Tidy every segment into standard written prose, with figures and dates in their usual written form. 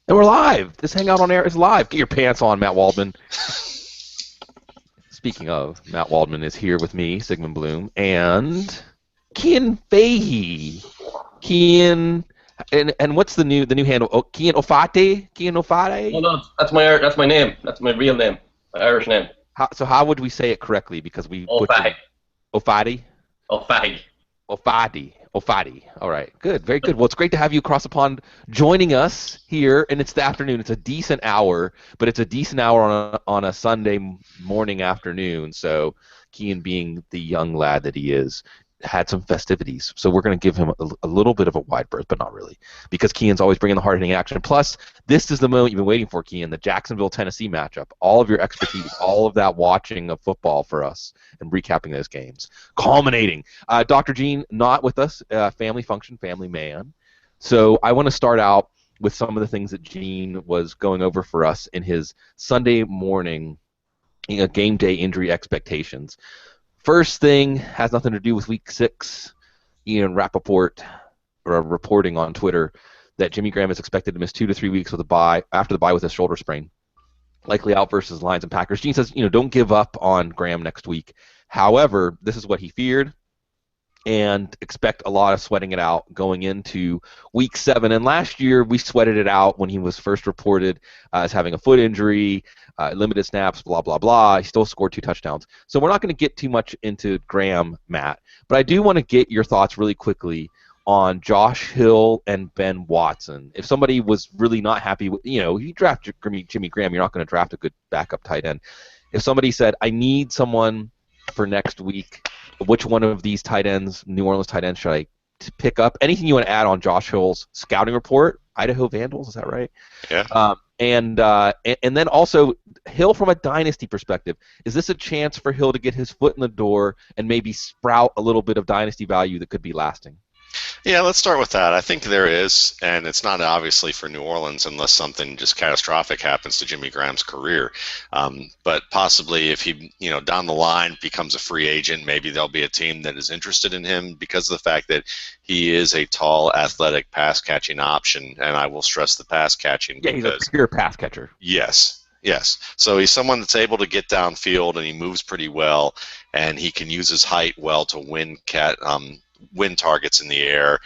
And we're live. This Hangout on Air is live. Get your pants on, Matt Waldman. Speaking of, Matt Waldman is here with me, Sigmund Bloom, and Kian Fahey. Kian, and what's the new handle? Oh, Kian Ofate? Kian Oh Ofate? no, that's my name. That's my real name, my Irish name. So how would we say it correctly? Because we butchered O'Fag. Ofati? O'Fag. Ofati. Ofati. All right. Good. Very good. Well, it's great to have you across the pond joining us here, and it's the afternoon. It's a decent hour, but it's a decent hour on a Sunday morning afternoon. So, Kean, being the young lad that he is, had some festivities. So we're going to give him a little bit of a wide berth, but not really, because Kean's always bringing the hard-hitting action. Plus, this is the moment you've been waiting for, Kean, the Jacksonville-Tennessee matchup. All of your expertise, all of that watching of football for us and recapping those games. Culminating. Dr. Gene, not with us, family function, family man. So I want to start out with some of the things that Gene was going over for us in his Sunday morning game day injury expectations. First thing has nothing to do with Week 6. Ian Rappaport reporting on Twitter that Jimmy Graham is expected to miss 2 to 3 weeks with a bye after the bye with a shoulder sprain, likely out versus Lions and Packers. Gene says, don't give up on Graham next week. However, this is what he feared, and expect a lot of sweating it out going into Week 7. And last year we sweated it out when he was first reported as having a foot injury, limited snaps, blah, blah, blah. He still scored 2 touchdowns. So we're not going to get too much into Graham, Matt, but I do want to get your thoughts really quickly on Josh Hill and Ben Watson. If somebody was really not happy with, you draft Jimmy Graham, you're not going to draft a good backup tight end. If somebody said, I need someone for next week, which one of these tight ends, New Orleans tight ends, should I pick up? Anything you want to add on Josh Hill's scouting report? Idaho Vandals, is that right? Yeah. And then also Hill from a dynasty perspective. Is this a chance for Hill to get his foot in the door and maybe sprout a little bit of dynasty value that could be lasting? Yeah, let's start with that. I think there is, and it's not obviously for New Orleans unless something just catastrophic happens to Jimmy Graham's career. But possibly if he, down the line becomes a free agent, maybe there'll be a team that is interested in him because of the fact that he is a tall, athletic pass-catching option, and I will stress the pass-catching. Yeah, he's a pure pass catcher. Yes. So he's someone that's able to get downfield, and he moves pretty well, and he can use his height well to win targets in the air,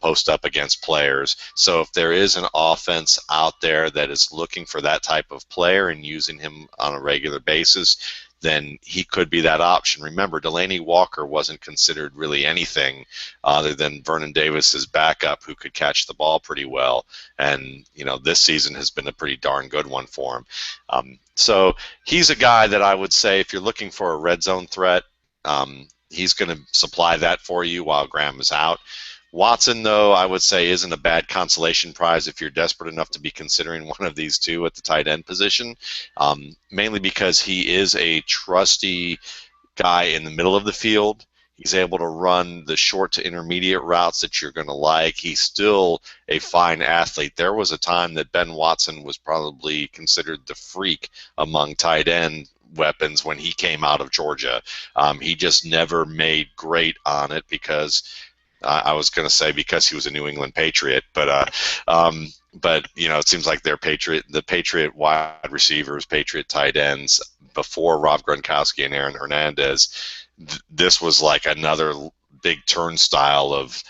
post up against players. So if there is an offense out there that is looking for that type of player and using him on a regular basis, then he could be that option. Remember, Delaney Walker wasn't considered really anything other than Vernon Davis's backup who could catch the ball pretty well. And, this season has been a pretty darn good one for him. So he's a guy that I would say if you're looking for a red zone threat, he's going to supply that for you while Graham is out. Watson, though, I would say isn't a bad consolation prize if you're desperate enough to be considering one of these two at the tight end position, mainly because he is a trusty guy in the middle of the field. He's able to run the short to intermediate routes that you're going to like. He's still a fine athlete. There was a time that Ben Watson was probably considered the freak among tight end weapons when he came out of Georgia. He just never made great on it because I was going to say because he was a New England Patriot, but it seems like the Patriot wide receivers, Patriot tight ends before Rob Gronkowski and Aaron Hernandez. This was like another big turnstile of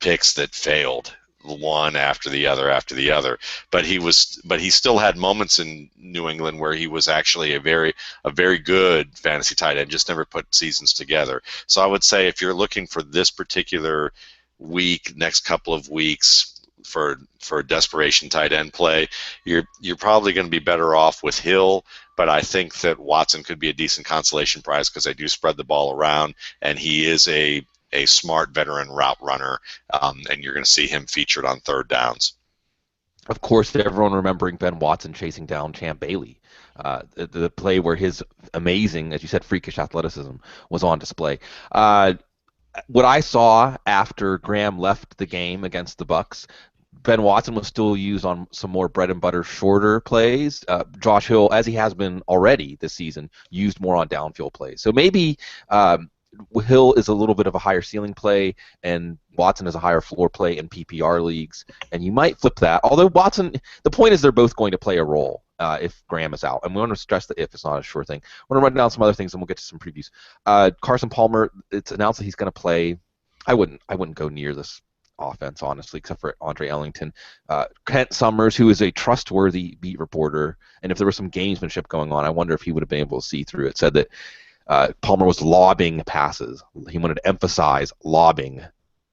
picks that failed, one after the other. But he still had moments in New England where he was actually a very good fantasy tight end, just never put seasons together. So I would say if you're looking for this particular week, next couple of weeks for desperation tight end play, you're probably going to be better off with Hill. But I think that Watson could be a decent consolation prize because they do spread the ball around, and he is a smart veteran route runner, and you're going to see him featured on third downs. Of course, everyone remembering Ben Watson chasing down Champ Bailey, the play where his amazing, as you said, freakish athleticism was on display. What I saw after Graham left the game against the Bucs, Ben Watson was still used on some more bread and butter shorter plays. Josh Hill, as he has been already this season, used more on downfield plays. So maybe Hill is a little bit of a higher ceiling play, and Watson is a higher floor play in PPR leagues, and you might flip that. Although Watson, the point is they're both going to play a role if Graham is out, and we want to stress the if. It's not a sure thing. I want to run down some other things, and we'll get to some previews. Carson Palmer, it's announced that he's going to play. I wouldn't go near this offense, honestly, except for Andre Ellington. Kent Summers, who is a trustworthy beat reporter, and if there was some gamesmanship going on, I wonder if he would have been able to see through it, said that Palmer was lobbing passes. He wanted to emphasize lobbing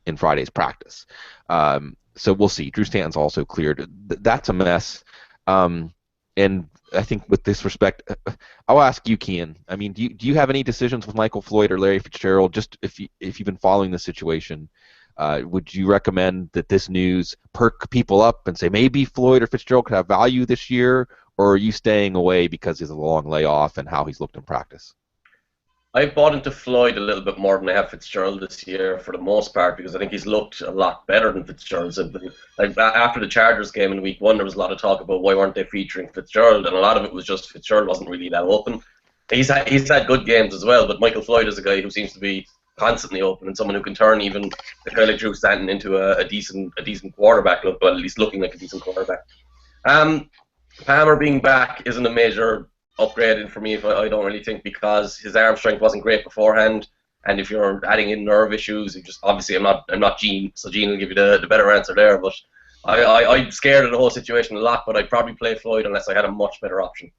in Friday's practice. So we'll see. Drew Stanton's also cleared. That's a mess. And I think with this respect, I'll ask you, Kian. I mean, do you have any decisions with Michael Floyd or Larry Fitzgerald? Just if you've been following the situation, would you recommend that this news perk people up and say maybe Floyd or Fitzgerald could have value this year, or are you staying away because he's a long layoff and how he's looked in practice? I've bought into Floyd a little bit more than I have Fitzgerald this year for the most part because I think he's looked a lot better than Fitzgerald. Like after the Chargers game in week 1, there was a lot of talk about why weren't they featuring Fitzgerald, and a lot of it was just Fitzgerald wasn't really that open. He's had good games as well, but Michael Floyd is a guy who seems to be constantly open and someone who can turn even a guy like Drew Stanton into a decent quarterback, well, at least looking like a decent quarterback. Palmer being back isn't a major upgrading for me, if I don't really think, because his arm strength wasn't great beforehand, and if you're adding in nerve issues, you just obviously I'm not Gene, so Gene will give you the better answer there. But I'm scared of the whole situation a lot, but I'd probably play Floyd unless I had a much better option.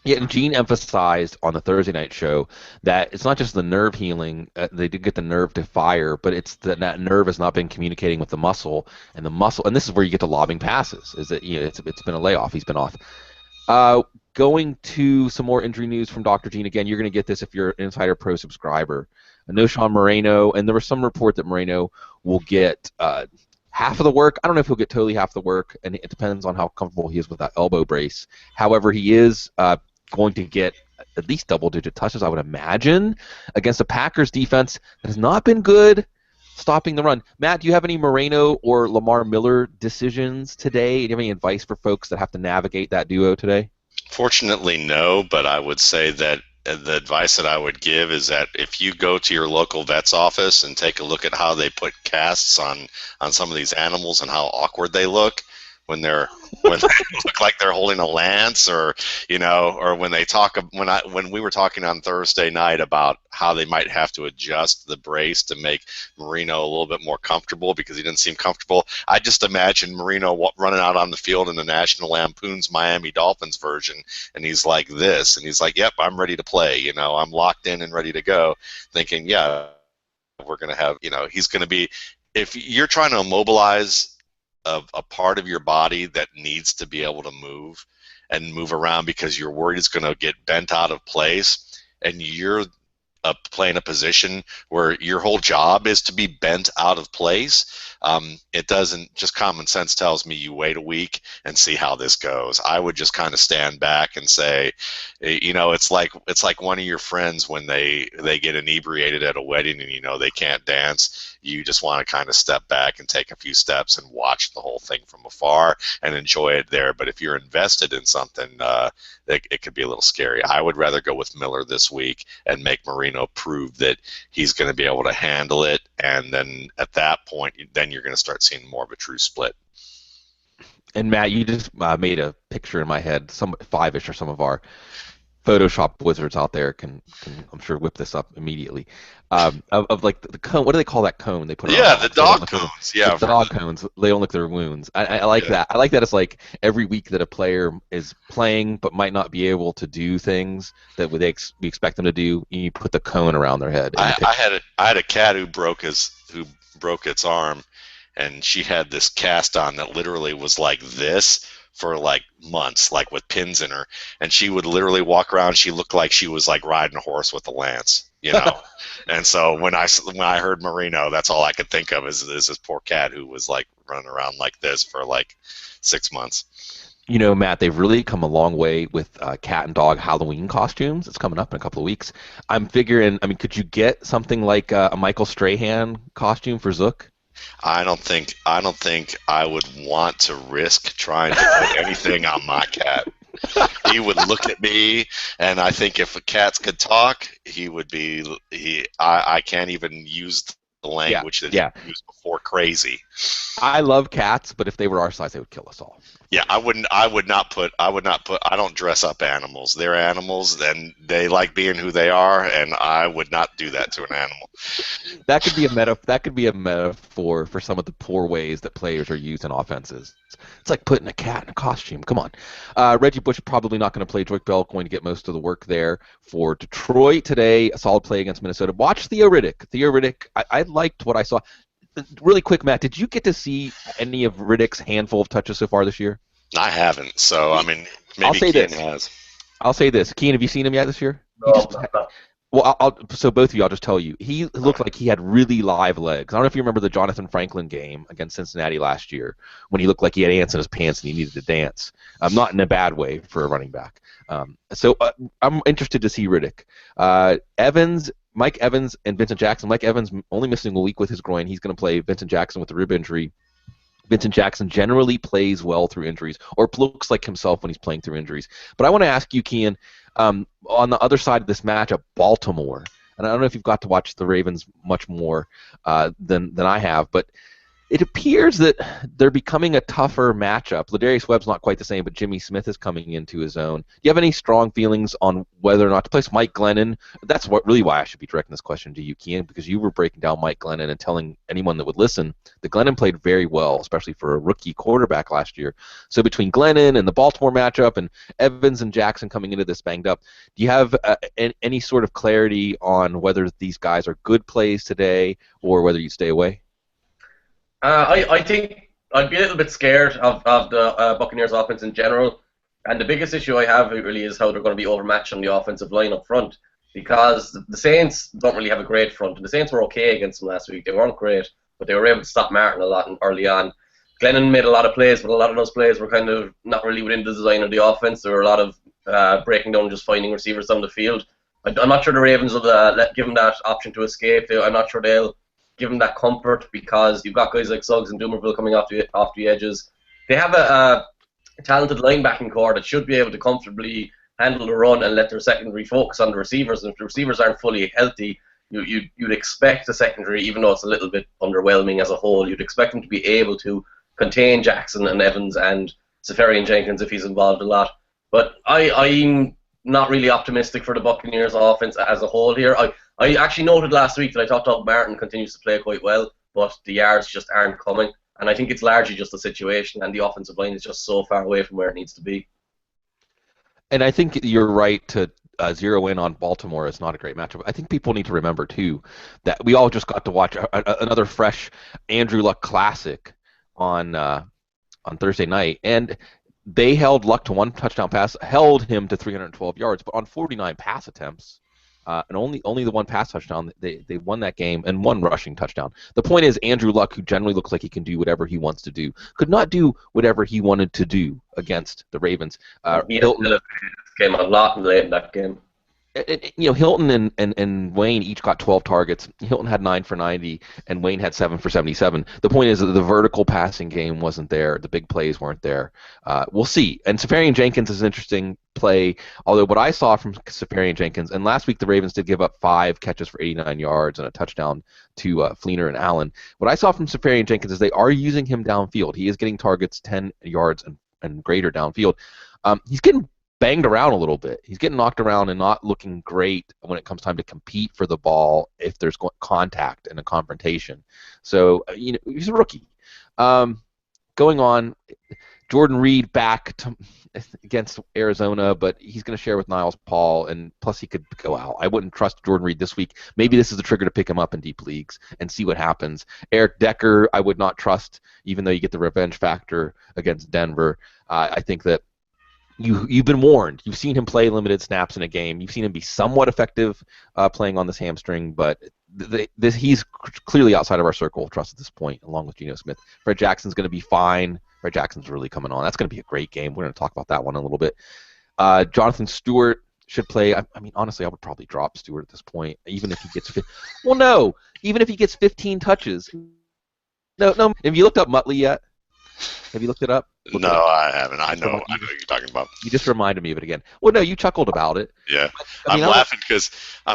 Yeah, and Gene emphasized on the Thursday night show that it's not just the nerve healing. They did get the nerve to fire, but it's that nerve has not been communicating with the muscle, and and this is where you get the lobbing passes. Is that it's been a layoff. He's been off. Going to some more injury news from Dr. Gene. Again, you're going to get this if you're an Insider Pro subscriber. Sean Moreno, and there was some report that Moreno will get half of the work. I don't know if he'll get totally half the work, and it depends on how comfortable he is with that elbow brace. However, he is going to get at least double-digit touches, I would imagine, against a Packers defense that has not been good stopping the run. Matt, do you have any Moreno or Lamar Miller decisions today? Do you have any advice for folks that have to navigate that duo today? Fortunately, no, but I would say that the advice that I would give is that if you go to your local vet's office and take a look at how they put casts on some of these animals and how awkward they look when they look like they're holding a lance, or or when we were talking on Thursday night about how they might have to adjust the brace to make Marino a little bit more comfortable because he didn't seem comfortable. I just imagine Marino running out on the field in the National Lampoon's Miami Dolphins version, and he's like this, and he's like, "Yep, I'm ready to play. I'm locked in and ready to go." Thinking, yeah, we're gonna have, he's gonna be. If you're trying to immobilize a part of your body that needs to be able to move and move around because you're worried it's going to get bent out of place, and you're playing a position where your whole job is to be bent out of place, it doesn't, just common sense tells me you wait a week and see how this goes. I would just kind of stand back and say, it's like one of your friends when they get inebriated at a wedding and they can't dance. You just want to kind of step back and take a few steps and watch the whole thing from afar and enjoy it there. But if you're invested in something, it could be a little scary. I would rather go with Miller this week and make Marino prove that he's going to be able to handle it, and then at that point, then you're going to start seeing more of a true split. And Matt, you just made a picture in my head. Some five-ish or some of our Photoshop wizards out there can I'm sure whip this up immediately. Of like the cone. What do they call that cone they put? Yeah, the dog cones. Yeah, the dog cones. They don't lick their wounds. I like that. I like that. It's like every week that a player is playing but might not be able to do things that we expect them to do. You put the cone around their head. I had a cat who broke its arm, and she had this cast on that literally was like this for like months, like with pins in her, and she would literally walk around. She looked like she was like riding a horse with a lance, And so when I heard Marino, that's all I could think of is this poor cat who was like running around like this for like 6 months. Matt, they've really come a long way with cat and dog Halloween costumes. It's coming up in a couple of weeks. I'm figuring, could you get something like a Michael Strahan costume for Zook? I don't think I would want to risk trying to put anything on my cat. He would look at me, and I think if cats could talk, he would be. I can't even use the Yeah, language that he yeah. used before. Crazy. I love cats, but if they were our size, they would kill us all. Yeah, I wouldn't. I would not put. I would not put. I don't dress up animals. They're animals, and they like being who they are, and I would not do that to an animal. That could be a That could be a metaphor for some of the poor ways that players are used in offenses. It's like putting a cat in a costume. Come on. Reggie Bush probably not going to play. Joyke Bell going to get most of the work there for Detroit today. A solid play against Minnesota. Watch Theo Riddick. Theo Riddick. I liked what I saw. Really quick, Matt. Did you get to see any of Riddick's handful of touches so far this year? I haven't. So I mean, I'll maybe say Ken this. has. I'll say this. Keen, have you seen him yet this year? No, no. Well, so both of you, I'll just tell you, he looked like he had really live legs. I don't know if you remember the Jonathan Franklin game against Cincinnati last year when he looked like he had ants in his pants and he needed to dance. Not in a bad way for a running back. So I'm interested to see Riddick. Mike Evans, and Vincent Jackson. Mike Evans only missing a week with his groin. He's going to play Vincent Jackson with a rib injury. Vincent Jackson generally plays well through injuries, or looks like himself when he's playing through injuries. But I want to ask you, Kian, on the other side of this matchup, Baltimore, and I don't know if you've got to watch the Ravens much more than I have, but it appears that they're becoming a tougher matchup. Ladarius Webb's not quite the same, but Jimmy Smith is coming into his own. Do you have any strong feelings on whether or not to place Mike Glennon? That's really why I should be directing this question to you, Kian, because you were breaking down Mike Glennon and telling anyone that would listen that Glennon played very well, especially for a rookie quarterback last year. So between Glennon and the Baltimore matchup and Evans and Jackson coming into this banged up, do you have any sort of clarity on whether these guys are good plays today or whether you stay away? I think I'd be a little bit scared of the Buccaneers offense in general, and the biggest issue I have really is how they're going to be overmatched on the offensive line up front, because the Saints don't really have a great front, and the Saints were okay against them last week. They weren't great, but they were able to stop Martin a lot early on. Glennon made a lot of plays, but a lot of those plays were kind of not really within the design of the offense. There were a lot of breaking down and just finding receivers down the field. I'm not sure the Ravens will give them that option to escape. I'm not sure they'll give them that comfort, because you've got guys like Suggs and Dumerville coming off the edges. They have a talented linebacking core that should be able to comfortably handle the run and let their secondary focus on the receivers. And if the receivers aren't fully healthy, you'd expect the secondary, even though it's a little bit underwhelming as a whole, you'd expect them to be able to contain Jackson and Evans and Safarian Jenkins if he's involved a lot. But I'm not really optimistic for the Buccaneers offense as a whole here. I actually noted last week that I thought Doug Martin continues to play quite well, but the yards just aren't coming. And I think it's largely just the situation, and the offensive line is just so far away from where it needs to be. And I think you're right to zero in on Baltimore. It's not a great matchup. I think people need to remember, too, that we all just got to watch another fresh Andrew Luck classic on Thursday night. And they held Luck to one touchdown pass, held him to 312 yards, but on 49 pass attempts, and only the one pass touchdown, they won that game, and one rushing touchdown. The point is, Andrew Luck, who generally looks like he can do whatever he wants to do, could not do whatever he wanted to do against the Ravens. Hilton came a lot late in that game. Hilton and Wayne each got 12 targets. Hilton had 9 for 90, and Wayne had 7 for 77. The point is that the vertical passing game wasn't there. The big plays weren't there. We'll see. And Safarian Jenkins is an interesting play, although what I saw from Safarian Jenkins, and last week the Ravens did give up 5 catches for 89 yards and a touchdown to Fleener and Allen. What I saw from Safarian Jenkins is they are using him downfield. He is getting targets 10 yards and greater downfield. He's getting banged around a little bit. He's getting knocked around and not looking great when it comes time to compete for the ball if there's contact and a confrontation. So, he's a rookie. Going on, Jordan Reed back against Arizona, but he's going to share with Niles Paul, and plus he could go out. I wouldn't trust Jordan Reed this week. Maybe this is the trigger to pick him up in deep leagues and see what happens. Eric Decker, I would not trust, even though you get the revenge factor against Denver. I think that You've been warned. You've seen him play limited snaps in a game. You've seen him be somewhat effective playing on this hamstring, but he's clearly outside of our circle of trust at this point, along with Geno Smith. Fred Jackson's going to be fine. Fred Jackson's really coming on. That's going to be a great game. We're going to talk about that one in a little bit. Jonathan Stewart should play. I mean, honestly, I would probably drop Stewart at this point, even if he gets even if he gets 15 touches. No. Have you looked up Muttley yet? Have you looked it up? Look No, it up. I haven't. I Just know remi- what you're talking about. You just reminded me of it again. Well, no, you chuckled about it. Yeah, I mean, I'm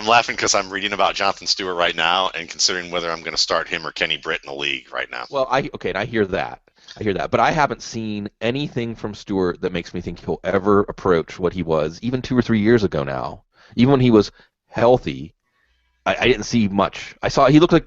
laughing because I'm reading about Jonathan Stewart right now and considering whether I'm going to start him or Kenny Britt in the league right now. well, okay, and I hear that. I hear that, but I haven't seen anything from Stewart that makes me think he'll ever approach what he was even 2 or 3 years ago now. Even when he was healthy, I didn't see much. I saw he looked like,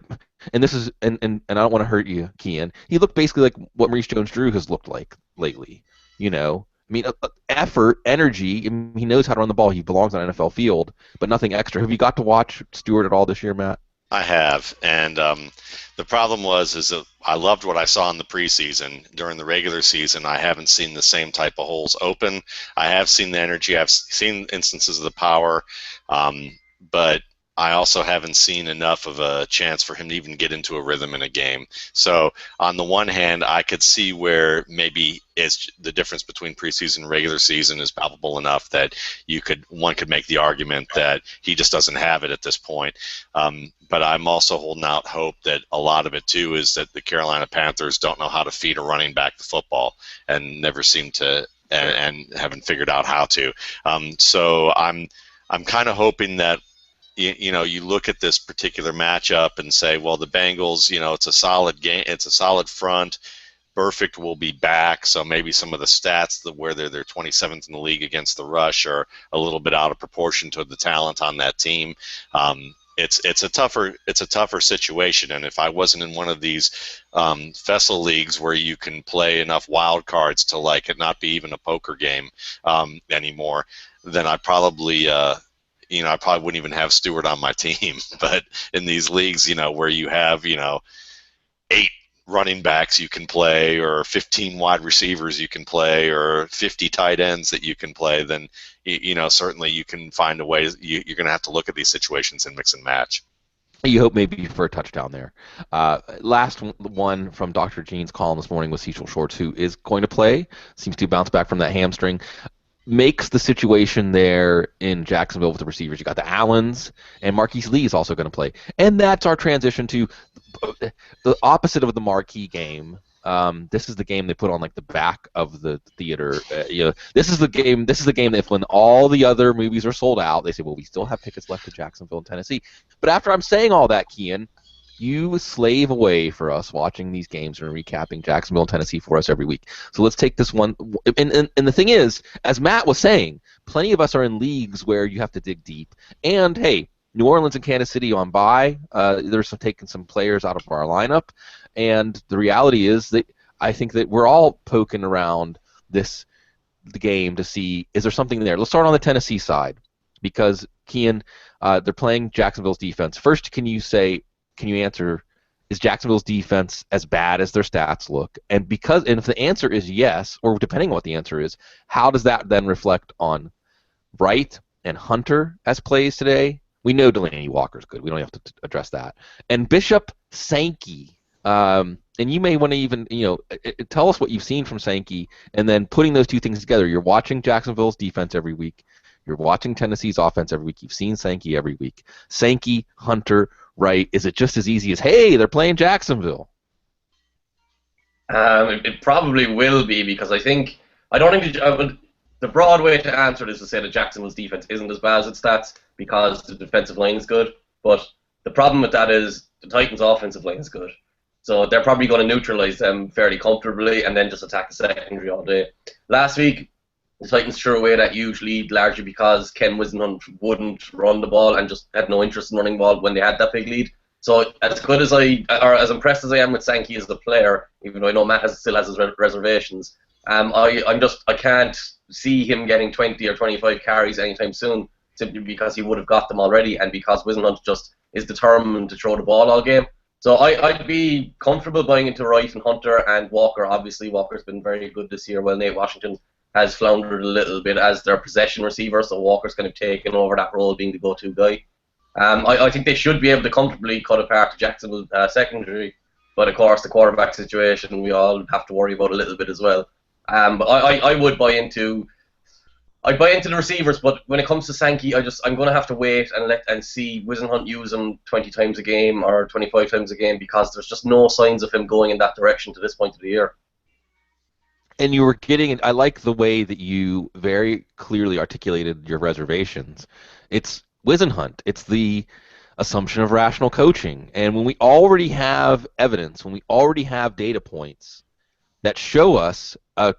and this is, and I don't want to hurt you, Kian. He looked basically like what Maurice Jones-Drew has looked like lately. I mean, effort, energy. I mean, he knows how to run the ball. He belongs on an NFL field, but nothing extra. Have you got to watch Stewart at all this year, Matt? I have, and the problem is that I loved what I saw in the preseason. During the regular season, I haven't seen the same type of holes open. I have seen the energy. I've seen instances of the power, but I also haven't seen enough of a chance for him to even get into a rhythm in a game. So on the one hand, I could see where maybe it's the difference between preseason and regular season is palpable enough that one could make the argument that he just doesn't have it at this point. But I'm also holding out hope that a lot of it too is that the Carolina Panthers don't know how to feed a running back the football and never seem to and haven't figured out how to. So I'm kind of hoping that you look at this particular matchup and say, well, the Bengals, it's a solid game, it's a solid front. Burfict will be back, so maybe some of the stats where they're 27th in the league against the rush are a little bit out of proportion to the talent on that team. It's a tougher situation, and if I wasn't in one of these Fessel leagues where you can play enough wild cards to like it not be even a poker game anymore, then I probably I probably wouldn't even have Stewart on my team. But in these leagues, where you have, 8 running backs you can play or 15 wide receivers you can play or 50 tight ends that you can play, then, certainly you can find a way. You're going to have to look at these situations and mix and match. You hope maybe for a touchdown there. Last one from Dr. Jean's column this morning was Cecil Shorts, who is going to play, seems to bounce back from that hamstring. Makes the situation there in Jacksonville with the receivers. You got the Allens, and Marquise Lee is also going to play. And that's our transition to the opposite of the marquee game. This is the game they put on like the back of the theater. This is the game. This is the game that if when all the other movies are sold out, they say, well, we still have tickets left to Jacksonville and Tennessee. But after I'm saying all that, Kian, you slave away for us watching these games and recapping Jacksonville and Tennessee for us every week. So let's take this one. And the thing is, as Matt was saying, plenty of us are in leagues where you have to dig deep. And, hey, New Orleans and Kansas City on bye. There's taking some players out of our lineup. And the reality is that I think that we're all poking around the game to see, is there something there? Let's start on the Tennessee side because, Kian, they're playing Jacksonville's defense. First, can you answer, is Jacksonville's defense as bad as their stats look? And if the answer is yes, or depending on what the answer is, how does that then reflect on Wright and Hunter as plays today? We know Delaney Walker's good. We don't have to address that. And Bishop Sankey. And you may want to even, tell us what you've seen from Sankey, and then putting those two things together. You're watching Jacksonville's defense every week. You're watching Tennessee's offense every week. You've seen Sankey every week. Sankey, Hunter, Right? Is it just as easy as, hey, they're playing Jacksonville? It probably will be because I don't think the broad way to answer it is to say that Jacksonville's defense isn't as bad as its stats because the defensive line is good. But the problem with that is the Titans' offensive line is good. So they're probably going to neutralize them fairly comfortably and then just attack the secondary all day. Last week, the Titans threw away that huge lead largely because Ken Whisenhunt wouldn't run the ball and just had no interest in running the ball when they had that big lead. So as good as as impressed as I am with Sankey as a player, even though I know Matt still has his reservations, I can't see him getting 20 or 25 carries anytime soon simply because he would have got them already and because Whisenhunt just is determined to throw the ball all game. So I'd be comfortable buying into Wright and Hunter and Walker. Obviously, Walker's been very good this year, while Nate Washington has floundered a little bit as their possession receiver, so Walker's kind of taken over that role, being the go-to guy. I think they should be able to comfortably cut apart the Jacksonville secondary, but of course the quarterback situation we all have to worry about a little bit as well. But I would buy into the receivers, but when it comes to Sankey, I'm going to have to wait and see Whisenhunt use him 20 times a game or 25 times a game because there's just no signs of him going in that direction to this point of the year. And you were getting, I like the way that you very clearly articulated your reservations. It's Wisenhunt. It's the assumption of rational coaching. And when we already have evidence, when we already have data points that show us a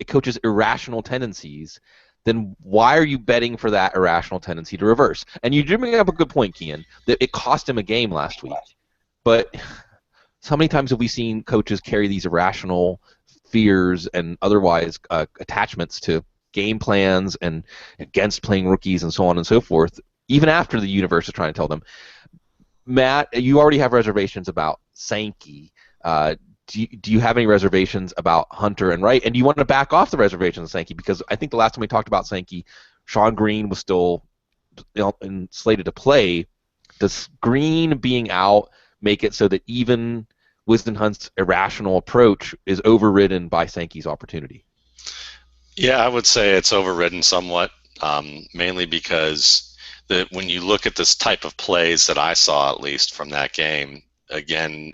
coach's irrational tendencies, then why are you betting for that irrational tendency to reverse? And you do bring up a good point, Kian, that it cost him a game last week. But how many times have we seen coaches carry these irrational fears and otherwise attachments to game plans and against playing rookies and so on and so forth, even after the universe is trying to tell them? Matt, you already have reservations about Sankey. Do you have any reservations about Hunter and Wright? And do you want to back off the reservations of Sankey? Because I think the last time we talked about Sankey, Sean Green was still slated to play. Does Green being out make it so that even Wisdenhunt's irrational approach is overridden by Sankey's opportunity? Yeah, I would say it's overridden somewhat, mainly because when you look at this type of plays that I saw, at least from that game, again,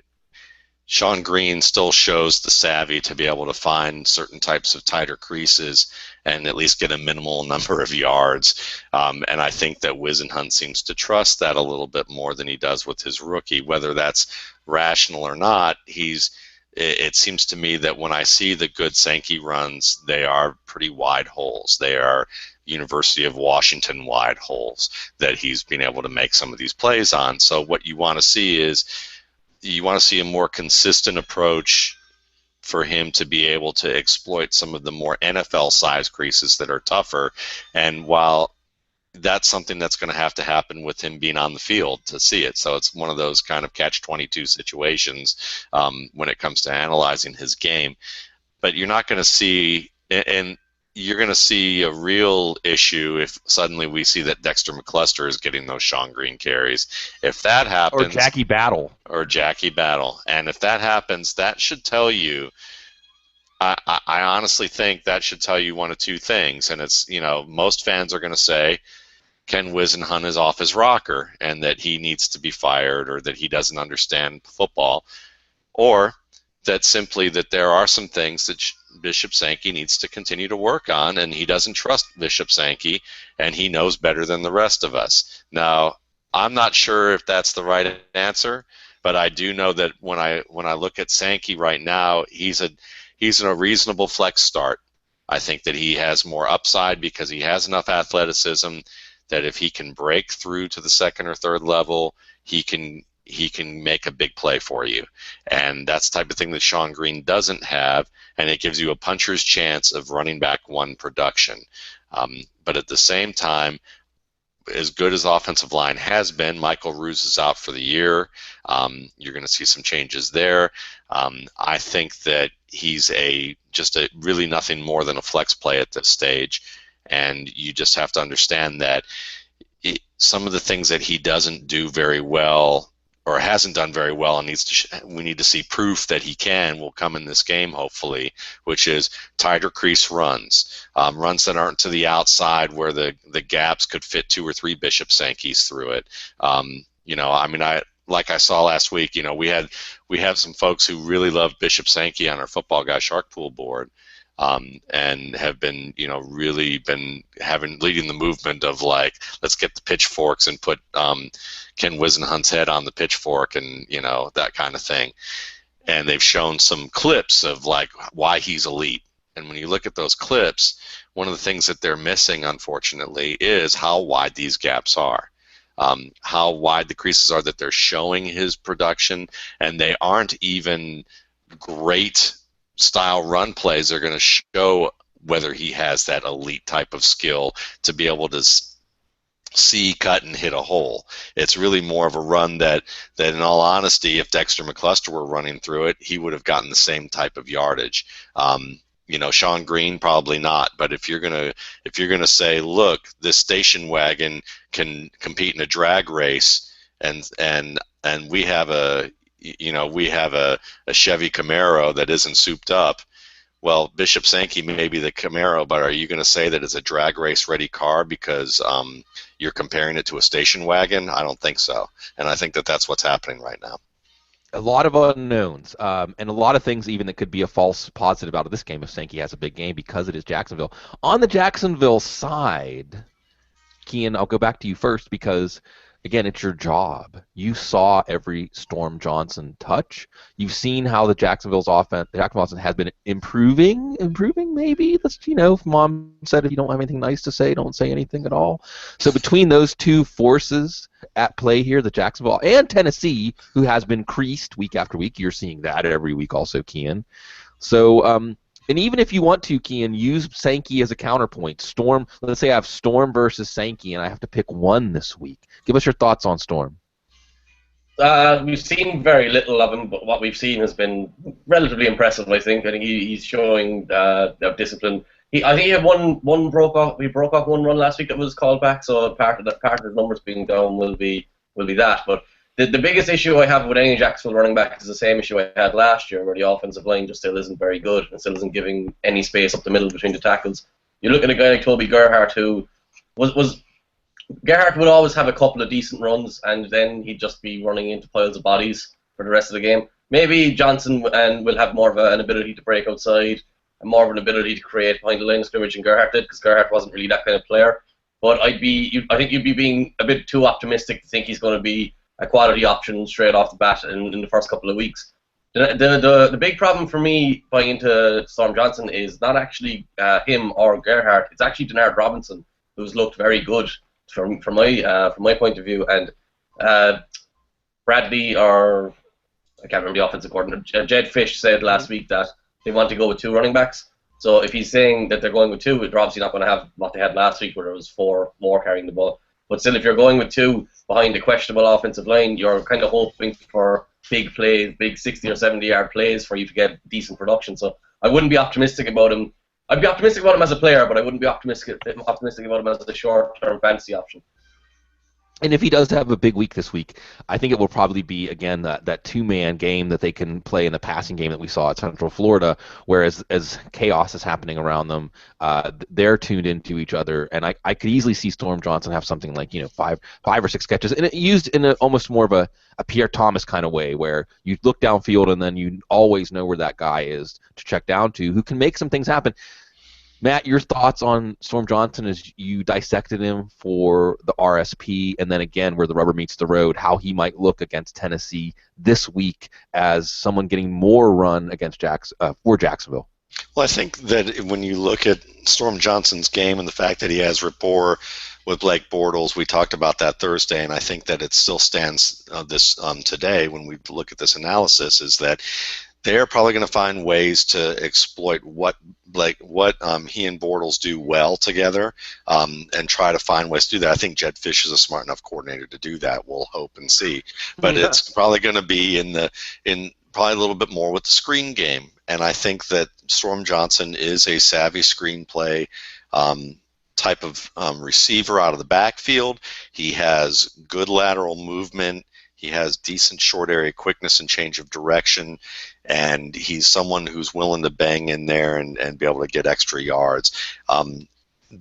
Sean Green still shows the savvy to be able to find certain types of tighter creases and at least get a minimal number of yards. And I think that Wisenhunt seems to trust that a little bit more than he does with his rookie. Whether that's rational or not, it seems to me that when I see the good Sankey runs, they are pretty wide holes. They are University of Washington wide holes that he's been able to make some of these plays on. So what you want to see is a more consistent approach for him to be able to exploit some of the more NFL-sized creases that are tougher. And while that's something that's going to happen with him being on the field to see it. So it's one of those kind of catch-22 situations when it comes to analyzing his game. But you're not going to see, and you're going to see a real issue if suddenly we see that Dexter McCluster is getting those Sean Green carries. If that happens, or Jackie Battle. And if that happens, that should tell you, I honestly think that should tell you one of two things. And it's, most fans are going to say Ken Wisenhunt is off his rocker and that he needs to be fired or that he doesn't understand football, or that simply that there are some things that Bishop Sankey needs to continue to work on, and he doesn't trust Bishop Sankey, and he knows better than the rest of us. Now, I'm not sure if that's the right answer, but I do know that when I look at Sankey right now, he's in a reasonable flex start. I think that he has more upside because he has enough athleticism that if he can break through to the second or third level, he can make a big play for you. And that's the type of thing that Sean Green doesn't have, and it gives you a puncher's chance of running back one production. But at the same time, as good as offensive line has been, Michael Ruse is out for the year. You're going to see some changes there. I think that he's just really nothing more than a flex play at this stage, and you just have to understand that some of the things that he doesn't do very well or hasn't done very well and we need to see proof that he will come in this game, hopefully, which is tighter crease runs, runs that aren't to the outside where the gaps could fit 2 or 3 Bishop Sankeys through it. Like I saw last week, we have some folks who really love Bishop Sankey on our Football Guy Shark Pool board. And have been, really leading the movement of let's get the pitchforks and put Ken Wisenhunt's head on the pitchfork and, that kind of thing. And they've shown some clips of why he's elite. And when you look at those clips, one of the things that they're missing, unfortunately, is how wide these gaps are. How wide the creases are that they're showing his production, and they aren't even great style run plays are going to show whether he has that elite type of skill to be able to see, cut, and hit a hole. It's really more of a run that in all honesty, if Dexter McCluster were running through it, he would have gotten the same type of yardage. Sean Green probably not, but if you're gonna say, look, this station wagon can compete in a drag race, and we have a Chevy Camaro that isn't souped up. Well, Bishop Sankey may be the Camaro, but are you going to say that it's a drag race ready car because you're comparing it to a station wagon? I don't think so, and I think that that's what's happening right now. A lot of unknowns, and a lot of things even that could be a false positive out of this game if Sankey has a big game because it is Jacksonville. On the Jacksonville side, Kian, I'll go back to you first because, again, it's your job. You saw every Storm Johnson touch. You've seen how the Jacksonville offense has been improving maybe. That's, if Mom said if you don't have anything nice to say, don't say anything at all. So between those two forces at play here, the Jacksonville and Tennessee, who has been creased week after week, you're seeing that every week also, Kian. So, and even if you want to, Kian, use Sankey as a counterpoint. Storm, let's say I have Storm versus Sankey, and I have to pick one this week. Give us your thoughts on Storm. We've seen very little of him, but what we've seen has been relatively impressive. I think he's showing discipline. I think he had one broke off. He broke off one run last week that was called back. So part of his numbers being down will be that. But the biggest issue I have with any Jacksonville running back is the same issue I had last year, where the offensive line just still isn't very good and still isn't giving any space up the middle between the tackles. You look at a guy like Toby Gerhart, who was Gerhart would always have a couple of decent runs, and then he'd just be running into piles of bodies for the rest of the game. Maybe Johnson will have more of an ability to break outside and more of an ability to create behind the line of scrimmage than Gerhart did, because Gerhart wasn't really that kind of player. But I think you'd be being a bit too optimistic to think he's going to be a quality option straight off the bat in the first couple of weeks. The big problem for me buying into Storm Johnson is not actually him or Gerhart. It's actually Denard Robinson, who's looked very good from my point of view, and Bradley, or I can't remember the offensive coordinator, Jed Fish said last week that they want to go with two running backs. So if he's saying that they're going with two, they're obviously not going to have what they had last week, where there was four more carrying the ball. But still, if you're going with two behind a questionable offensive line, you're kind of hoping for big plays, big 60 or 70-yard plays for you to get decent production. So I wouldn't be optimistic about him. I'd be optimistic about him as a player, but I wouldn't be optimistic about him as a short-term fantasy option. And if he does have a big week this week, I think it will probably be, again, that two-man game that they can play in the passing game that we saw at Central Florida, whereas as chaos is happening around them, they're tuned into each other. And I could easily see Storm Johnson have something like, five or six catches, and it used in almost more of a Pierre Thomas kind of way, where you look downfield and then you always know where that guy is to check down to, who can make some things happen. Matt, your thoughts on Storm Johnson as you dissected him for the RSP, and then again where the rubber meets the road, how he might look against Tennessee this week as someone getting more run against for Jacksonville? Well, I think that when you look at Storm Johnson's game and the fact that he has rapport with Blake Bortles, we talked about that Thursday, and I think that it still stands today when we look at this analysis, is that they're probably going to find ways to exploit what he and Bortles do well together, and try to find ways to do that. I think Jed Fish is a smart enough coordinator to do that. We'll hope and see, but it's probably going to be in probably a little bit more with the screen game. And I think that Storm Johnson is a savvy screenplay type of receiver out of the backfield. He has good lateral movement. He has decent short area quickness and change of direction, and he's someone who's willing to bang in there and be able to get extra yards.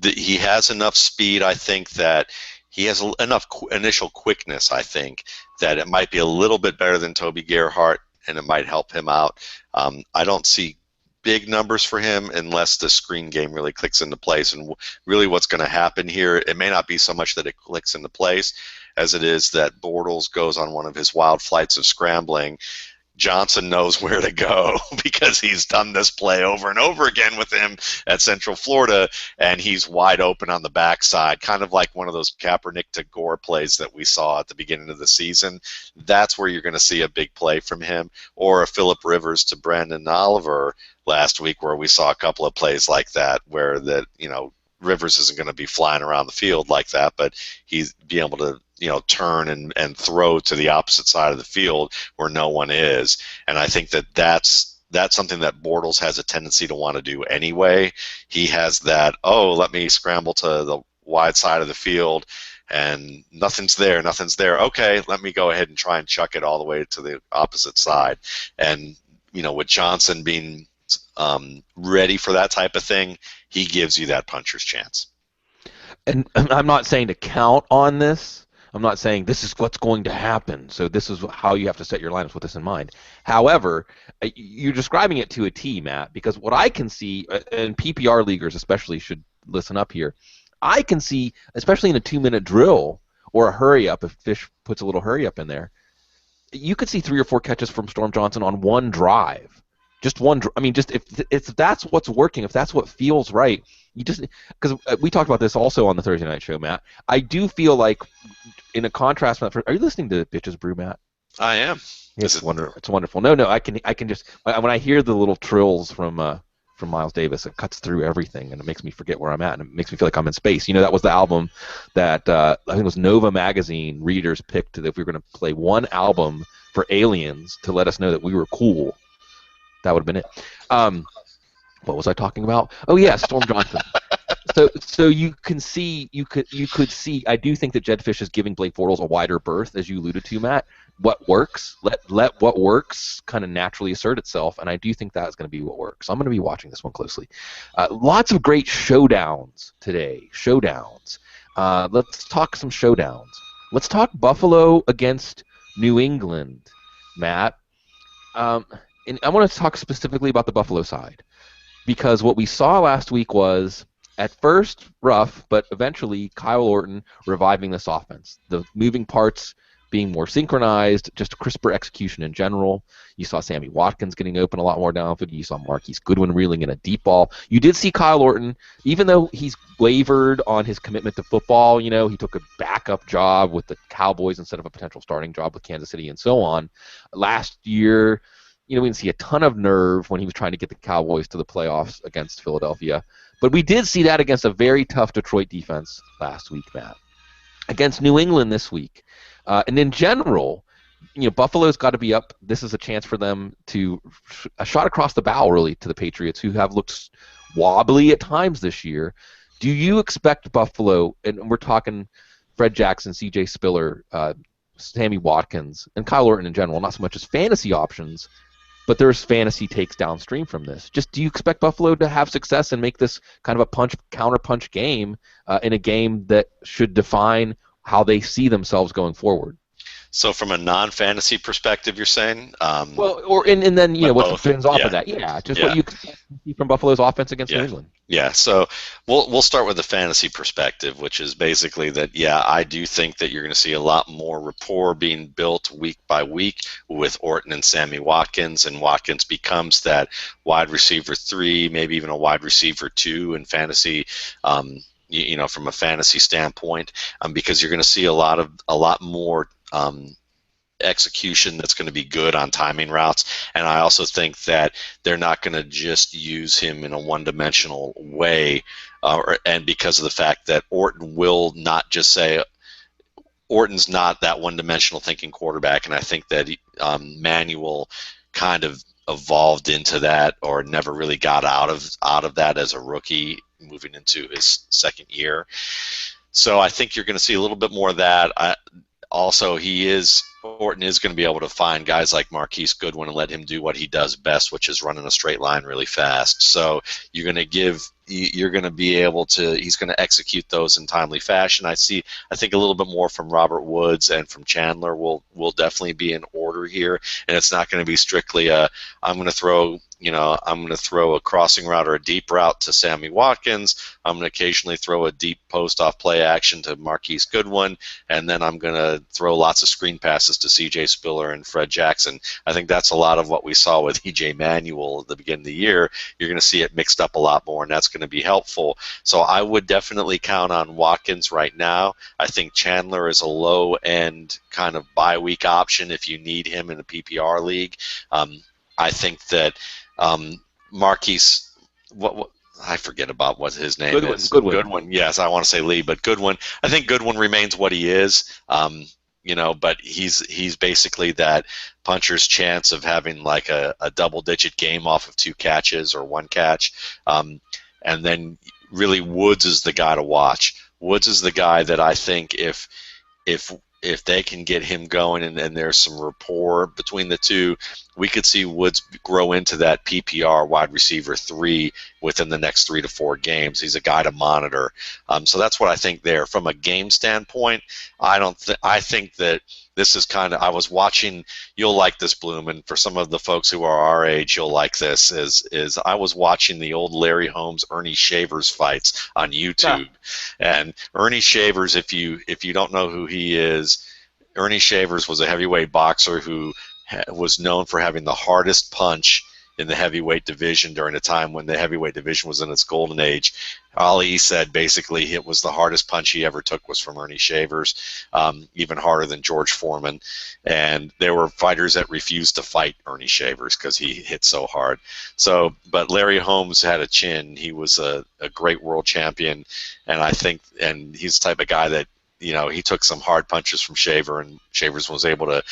He has enough speed, I think, that he has enough initial quickness, I think, that it might be a little bit better than Toby Gerhart, and it might help him out. I don't see big numbers for him unless the screen game really clicks into place. And really what's going to happen here, it may not be so much that it clicks into place as it is that Bortles goes on one of his wild flights of scrambling. Johnson knows where to go because he's done this play over and over again with him at Central Florida, and he's wide open on the backside, kind of like one of those Kaepernick to Gore plays that we saw at the beginning of the season. That's where you're going to see a big play from him, or a Phillip Rivers to Brandon Oliver last week, where we saw a couple of plays like that, where Rivers isn't going to be flying around the field like that, but he's be able to turn and throw to the opposite side of the field where no one is. And I think that's something that Bortles has a tendency to want to do anyway. He has that, let me scramble to the wide side of the field and nothing's there. Okay, let me go ahead and try and chuck it all the way to the opposite side. And, with Johnson being ready for that type of thing, he gives you that puncher's chance. And I'm not saying to count on this, I'm not saying this is what's going to happen. So this is how you have to set your lineups with this in mind. However, you're describing it to a T, Matt, because what I can see, and PPR leaguers especially should listen up here, I can see, especially in a 2-minute drill or a hurry up, if Fish puts a little hurry up in there, you could see 3 or 4 catches from Storm Johnson on one drive. Just one. I mean, just if that's what's working, if that's what feels right, you just because we talked about this also on the Thursday night show, Matt. I do feel like, in a contrast, Matt, are you listening to Bitches Brew, Matt? I am. It's wonderful. It's wonderful. No, I can just when I hear the little trills from Miles Davis, it cuts through everything, and it makes me forget where I'm at, and it makes me feel like I'm in space. You know, that was the album that I think it was Nova Magazine readers picked that if we were going to play one album for aliens to let us know that we were cool, that would have been it. What was I talking about? Oh yeah, Storm Johnson. So you could see. I do think that Jed Fish is giving Blake Bortles a wider berth, as you alluded to, Matt. What works? Let what works kind of naturally assert itself, and I do think that is going to be what works. So I'm going to be watching this one closely. Lots of great showdowns today. Let's talk some showdowns. Let's talk Buffalo against New England, Matt. And I want to talk specifically about the Buffalo side, because what we saw last week was, at first, rough, but eventually Kyle Orton reviving this offense. The moving parts being more synchronized, just crisper execution in general. You saw Sammy Watkins getting open a lot more downfield. You saw Marquise Goodwin reeling in a deep ball. You did see Kyle Orton, even though he's wavered on his commitment to football, he took a backup job with the Cowboys instead of a potential starting job with Kansas City and so on. Last year, we didn't see a ton of nerve when he was trying to get the Cowboys to the playoffs against Philadelphia. But we did see that against a very tough Detroit defense last week, Matt. Against New England this week. And in general, Buffalo's got to be up. This is a chance for them to a shot across the bow, really, to the Patriots, who have looked wobbly at times this year. Do you expect Buffalo, and we're talking Fred Jackson, C.J. Spiller, Sammy Watkins, and Kyle Orton in general, not so much as fantasy options, but there's fantasy takes downstream from this. Just, do you expect Buffalo to have success and make this kind of a counter-punch game in a game that should define how they see themselves going forward? So from a non-fantasy perspective, you're saying? And then what spins off of that? Yeah, just what you can see from Buffalo's offense against New England. Yeah, so we'll start with the fantasy perspective, which is basically that, I do think that you're going to see a lot more rapport being built week by week with Orton and Sammy Watkins, and Watkins becomes that wide receiver 3, maybe even a wide receiver 2 in fantasy. From a fantasy standpoint, because you're going to see a lot more execution that's going to be good on timing routes. And I also think that they're not going to just use him in a one-dimensional way, and because of the fact that Orton will not just say, Orton's not that one-dimensional thinking quarterback, and I think that Manuel kind of evolved into that, or never really got out of that as a rookie moving into his second year. So I think you're going to see a little bit more of that. Also, Orton is going to be able to find guys like Marquise Goodwin and let him do what he does best, which is run in a straight line really fast. So you're going to be able to, he's going to execute those in timely fashion. I think a little bit more from Robert Woods and from Chandler will definitely be in order here, and it's not going to be strictly I'm going to throw a crossing route or a deep route to Sammy Watkins. I'm going to occasionally throw a deep post off play action to Marquise Goodwin, and then I'm going to throw lots of screen passes to C.J. Spiller and Fred Jackson. I think that's a lot of what we saw with E.J. Manuel at the beginning of the year. You're going to see it mixed up a lot more, and that's going to be helpful. So I would definitely count on Watkins right now. I think Chandler is a low-end kind of bye-week option if you need him in a PPR league. I think that Marquise, I forget about what his name is. Goodwin. Yes, I want to say Lee, but Goodwin. I think Goodwin remains what he is. But he's basically that puncher's chance of having like a double-digit game off of 2 catches or 1 catch. And then really Woods is the guy to watch. Woods is the guy that I think if if they can get him going and there's some rapport between the two, we could see Woods grow into that PPR wide receiver 3 within the next 3 to 4 games. He's a guy to monitor. So that's what I think there. From a game standpoint, I think that this is kind of, I was watching, you'll like this, Bloom, and for some of the folks who are our age, you'll like this, is I was watching the old Larry Holmes, Ernie Shavers fights on YouTube. And Ernie Shavers, if you don't know who he is, Ernie Shavers was a heavyweight boxer who was known for having the hardest punch in the heavyweight division during a time when the heavyweight division was in its golden age. Ali said basically it was the hardest punch he ever took was from Ernie Shavers, even harder than George Foreman. And there were fighters that refused to fight Ernie Shavers because he hit so hard. So, but Larry Holmes had a chin. He was a great world champion, and I think, and he's the type of guy that, he took some hard punches from Shaver, and Shavers was able to,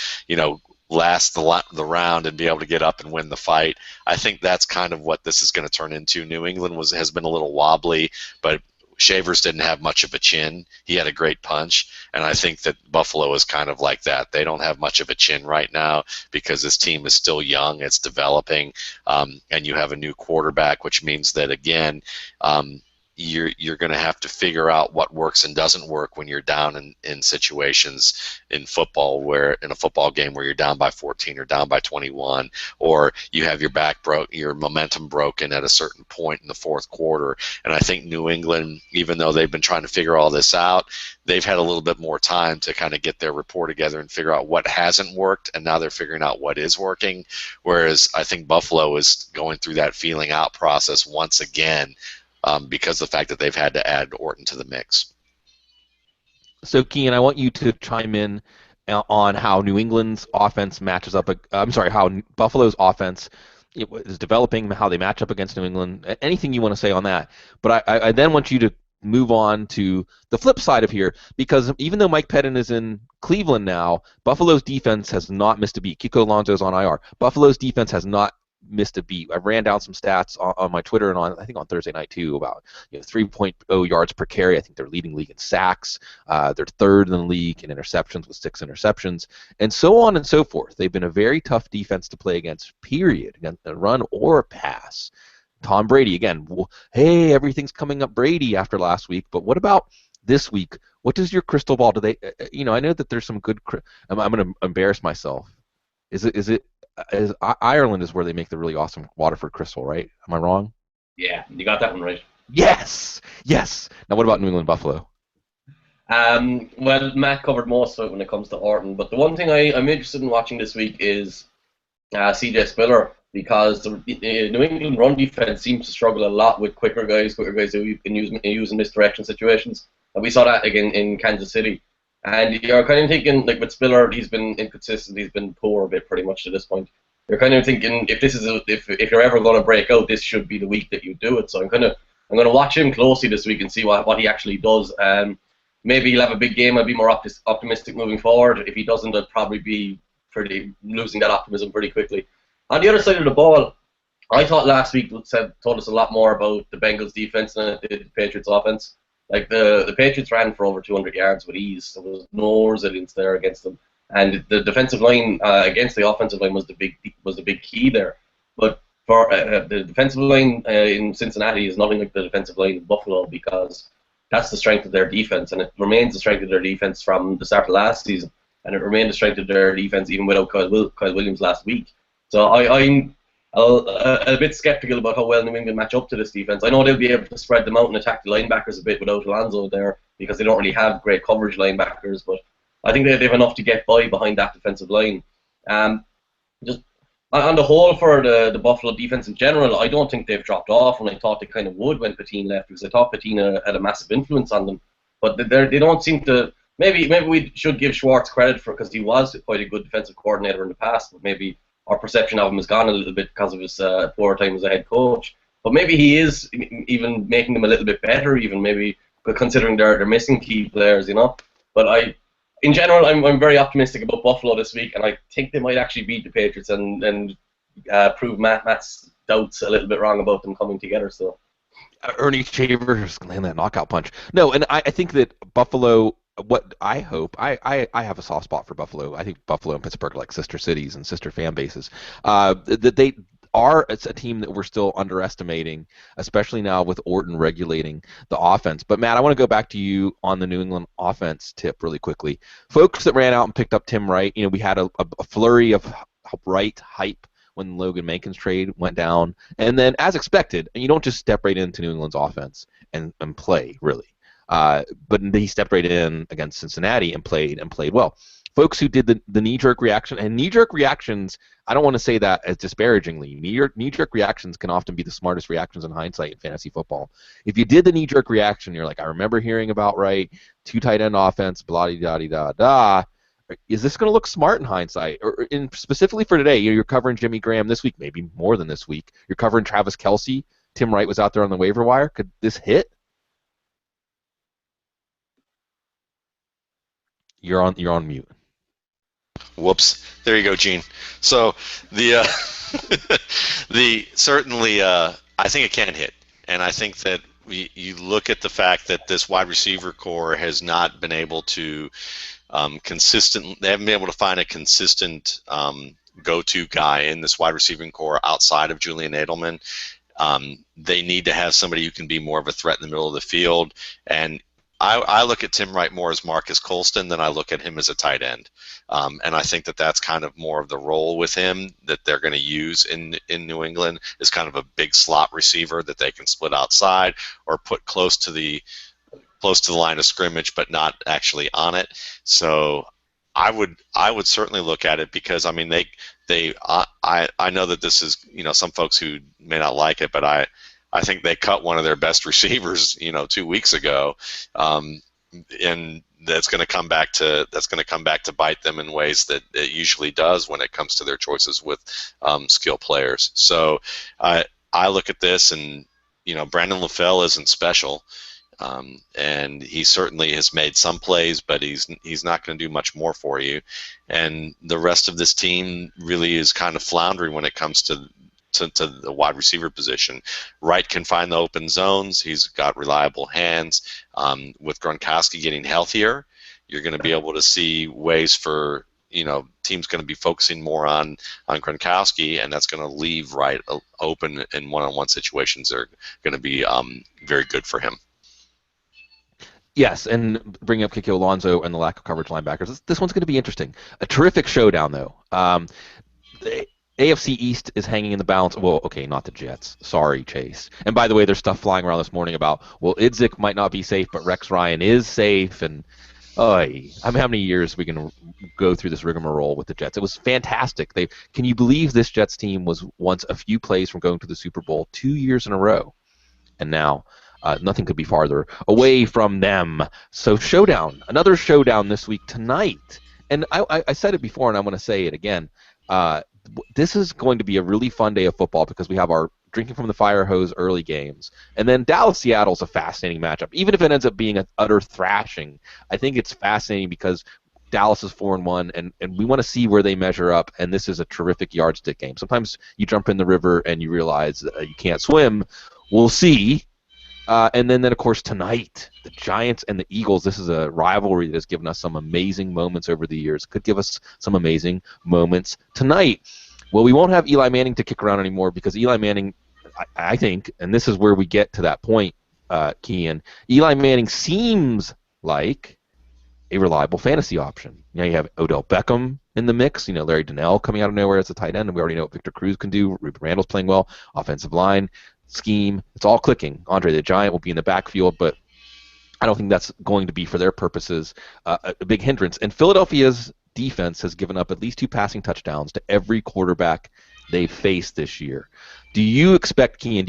last the round and be able to get up and win the fight. I think that's kind of what this is going to turn into. New England has been a little wobbly, but Shavers didn't have much of a chin. He had a great punch, and I think that Buffalo is kind of like that. They don't have much of a chin right now because this team is still young, it's developing, and you have a new quarterback, which means that, again, you're going to have to figure out what works and doesn't work when you're down in situations in football, where in a football game where you're down by 14 or down by 21, or you have your momentum broken at a certain point in the fourth quarter. And I think New England, even though they've been trying to figure all this out, they've had a little bit more time to kind of get their rapport together and figure out what hasn't worked, and now they're figuring out what is working. Whereas I think Buffalo is going through that feeling out process once again, because of the fact that they've had to add Orton to the mix. So, Kean, I want you to chime in on how New England's offense matches up. How Buffalo's offense is developing, how they match up against New England. Anything you want to say on that? But I then want you to move on to the flip side of here, because even though Mike Pettin is in Cleveland now, Buffalo's defense has not missed a beat. Kiko Alonso's on IR. Buffalo's defense has not missed a beat. I ran down some stats on my Twitter and I think on Thursday night too, about 3.0 yards per carry. I think they're leading league in sacks. They're third in the league in interceptions with 6 interceptions, and so on and so forth. They've been a very tough defense to play against, period, against the run or pass. Tom Brady, again, hey, everything's coming up Brady after last week, but what about this week? What does your crystal ball, do they, I know that there's some good, I'm going to embarrass myself. Ireland is where they make the really awesome Waterford crystal, right? Am I wrong? Yeah, you got that one right. Yes! Now what about New England Buffalo? Well, Matt covered most of it when it comes to Orton, but the one thing I'm interested in watching this week is CJ Spiller, because the New England run defense seems to struggle a lot with quicker guys who you can use in misdirection situations. And we saw that again in Kansas City. And you're kind of thinking, like with Spiller, he's been inconsistent, he's been poor a bit pretty much to this point. You're kind of thinking, if you're ever going to break out, this should be the week that you do it. So I'm going to watch him closely this week and see what he actually does. Maybe he'll have a big game. I'll be more optimistic moving forward. If he doesn't, I'd probably be losing that optimism pretty quickly. On the other side of the ball, I thought last week told us a lot more about the Bengals defense than it did the Patriots offense. Like the Patriots ran for over 200 yards with ease. There was no resilience there against them, and the defensive line against the offensive line was the big key there. But for the defensive line in Cincinnati is nothing like the defensive line in Buffalo, because that's the strength of their defense, and it remains the strength of their defense from the start of last season, and it remained the strength of their defense even without Kyle Williams last week. So I'm a bit skeptical about how well New England match up to this defense. I know they'll be able to spread them out and attack the linebackers a bit without Alonso there, because they don't really have great coverage linebackers, but I think they have enough to get by behind that defensive line. Just on the whole, for the Buffalo defense in general, I don't think they've dropped off, and I thought they kind of would when Patine left, because I thought Patine had a massive influence on them. But they don't seem to. Maybe we should give Schwartz credit for, because he was quite a good defensive coordinator in the past, but maybe our perception of him has gone a little bit because of his poor time as a head coach. But maybe he is even making them a little bit better, even maybe considering they're missing key players, But in general, I'm very optimistic about Buffalo this week, and I think they might actually beat the Patriots and prove Matt's doubts a little bit wrong about them coming together. So Ernie Shavers landing that knockout punch. No, and I think that Buffalo what I hope, I have a soft spot for Buffalo. I think Buffalo and Pittsburgh are like sister cities and sister fan bases. That they are, it's a team that we're still underestimating, especially now with Orton regulating the offense. But Matt, I want to go back to you on the New England offense tip really quickly. Folks that ran out and picked up Tim Wright, we had a flurry of Wright hype when Logan Mankins trade went down, and then as expected, and you don't just step right into New England's offense and play really. But he stepped right in against Cincinnati and played well. Folks who did the knee-jerk reaction, and knee-jerk reactions, I don't want to say that as disparagingly. Knee-jerk reactions can often be the smartest reactions in hindsight in fantasy football. If you did the knee-jerk reaction, you're like, I remember hearing about Wright, 2 tight end offense, blah-de-da-de-da-da. Is this going to look smart in hindsight? Or specifically for today, you're covering Jimmy Graham this week, maybe more than this week. You're covering Travis Kelce. Tim Wright was out there on the waiver wire. Could this hit? You're on mute. Whoops. There you go, Gene. So the the certainly I think it can hit, and I think that you look at the fact that this wide receiver core has not been able to consistent. They haven't been able to find a consistent go-to guy in this wide receiving core outside of Julian Edelman. They need to have somebody who can be more of a threat in the middle of the field, and I look at Tim Wright more as Marcus Colston than I look at him as a tight end. And I think that that's kind of more of the role with him that they're going to use in New England is kind of a big slot receiver that they can split outside or put close to the line of scrimmage but not actually on it. So I would certainly look at it because I mean I know that this is some folks who may not like it, but I think they cut one of their best receivers, 2 weeks ago, and that's going to come back to bite them in ways that it usually does when it comes to their choices with skill players. So I look at this, and Brandon LaFell isn't special, and he certainly has made some plays, but he's not going to do much more for you, and the rest of this team really is kind of floundering when it comes to the wide receiver position. Wright can find the open zones. He's got reliable hands. With Gronkowski getting healthier, you're going to be able to see ways for teams going to be focusing more on Gronkowski, and that's going to leave Wright open in one-on-one situations. They're going to be very good for him. Yes, and bringing up Kiko Alonso and the lack of coverage linebackers. This one's going to be interesting. A terrific showdown, though. The AFC East is hanging in the balance. Well, okay, not the Jets. Sorry, Chase. And by the way, there's stuff flying around this morning about, well, Idzik might not be safe, but Rex Ryan is safe. And how many years are we going to go through this rigmarole with the Jets? It was fantastic. Can you believe this Jets team was once a few plays from going to the Super Bowl 2 years in a row? And now nothing could be farther away from them. So showdown, another showdown this week tonight. And I said it before, and I want to say it again. This is going to be a really fun day of football because we have our drinking from the fire hose early games. And then Dallas-Seattle's a fascinating matchup. Even if it ends up being an utter thrashing, I think it's fascinating because Dallas is 4-1, and we want to see where they measure up, and this is a terrific yardstick game. Sometimes you jump in the river and you realize you can't swim. We'll see. And then, of course, tonight, the Giants and the Eagles. This is a rivalry that has given us some amazing moments over the years. Could give us some amazing moments tonight. Well, we won't have Eli Manning to kick around anymore because Eli Manning, I think, and this is where we get to that point, Kian, Eli Manning seems like a reliable fantasy option. Now you have Odell Beckham in the mix. Larry Donnell coming out of nowhere as a tight end, and we already know what Victor Cruz can do. Ruben Randall's playing well. Offensive line, scheme, it's all clicking. Andre the Giant will be in the backfield, but I don't think that's going to be, for their purposes, a big hindrance. And Philadelphia's defense has given up at least 2 passing touchdowns to every quarterback they've faced this year. Do you expect, Kean,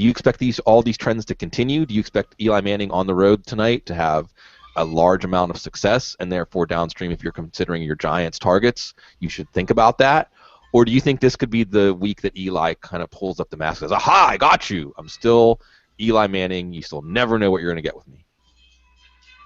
all these trends to continue? Do you expect Eli Manning on the road tonight to have a large amount of success, and therefore downstream, if you're considering your Giants targets, you should think about that? Or do you think this could be the week that Eli kind of pulls up the mask and says, aha, I got you. I'm still Eli Manning. You still never know what you're going to get with me.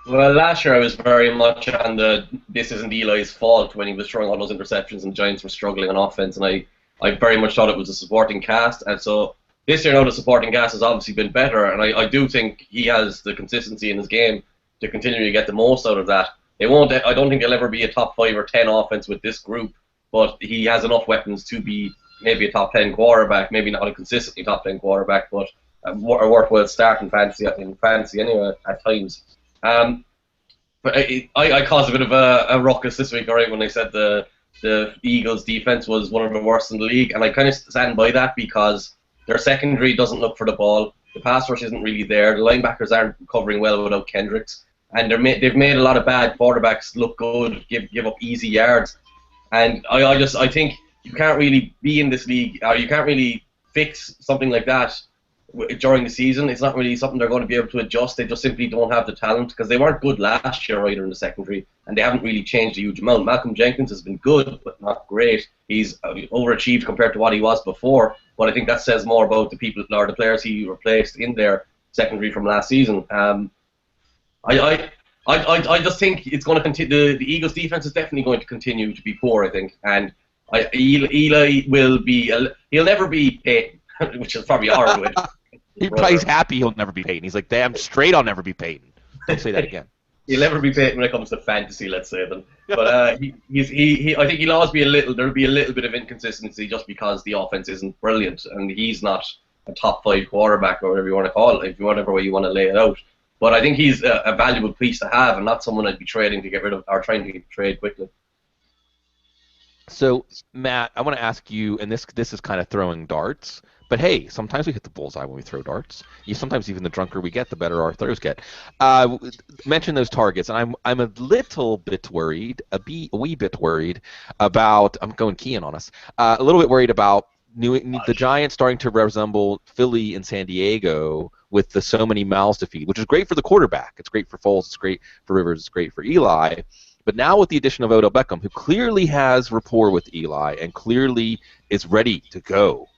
Well, last year I was very much on the this isn't Eli's fault when he was throwing all those interceptions and Giants were struggling on offense, and I very much thought it was a supporting cast. And so this year now the supporting cast has obviously been better, and I do think he has the consistency in his game to continue to get the most out of that. They won't. I don't think they'll ever be a top 5 or 10 offense with this group, but he has enough weapons to be maybe a top 10 quarterback, maybe not a consistently top 10 quarterback, but a worthwhile start in fantasy anyway at times. But I caused a bit of a ruckus this week, all right, when I said the Eagles' defense was one of the worst in the league, and I kind of stand by that because their secondary doesn't look for the ball. The pass rush isn't really there. The linebackers aren't covering well without Kendricks, and they've made a lot of bad quarterbacks look good, give up easy yards, and I think you can't really be in this league, or you can't really fix something like that during the season. It's not really something they're going to be able to adjust. They just simply don't have the talent because they weren't good last year either in the secondary, and they haven't really changed a huge amount. Malcolm Jenkins has been good, but not great. He's overachieved compared to what he was before, but I think that says more about the people or the players he replaced in their secondary from last season. I just think it's going to continue. The Eagles' defense is definitely going to continue to be poor, I think, and Eli will be. He'll never be Peyton, which is probably our way. He's happy he'll never be Peyton. He's like, damn straight I'll never be Peyton. Don't say that again. He'll never be Peyton when it comes to fantasy, let's say then. But I think he'll always be there'll be a little bit of inconsistency just because the offense isn't brilliant and he's not a top 5 quarterback or whatever you want to call it, if whatever way you want to lay it out. But I think he's a valuable piece to have and not someone I'd be trading to get rid of or trying to trade quickly. So, Matt, I want to ask you, and this is kind of throwing darts, but hey, sometimes we hit the bullseye when we throw darts. Sometimes even the drunker we get, the better our throws get. Mention those targets, and I'm a little bit worried, a wee bit worried about. I'm going Kean on us. A little bit worried about the Giants starting to resemble Philly and San Diego with so many mouths to feed, which is great for the quarterback. It's great for Foles. It's great for Rivers. It's great for Eli. But now with the addition of Odell Beckham, who clearly has rapport with Eli and clearly is ready to go,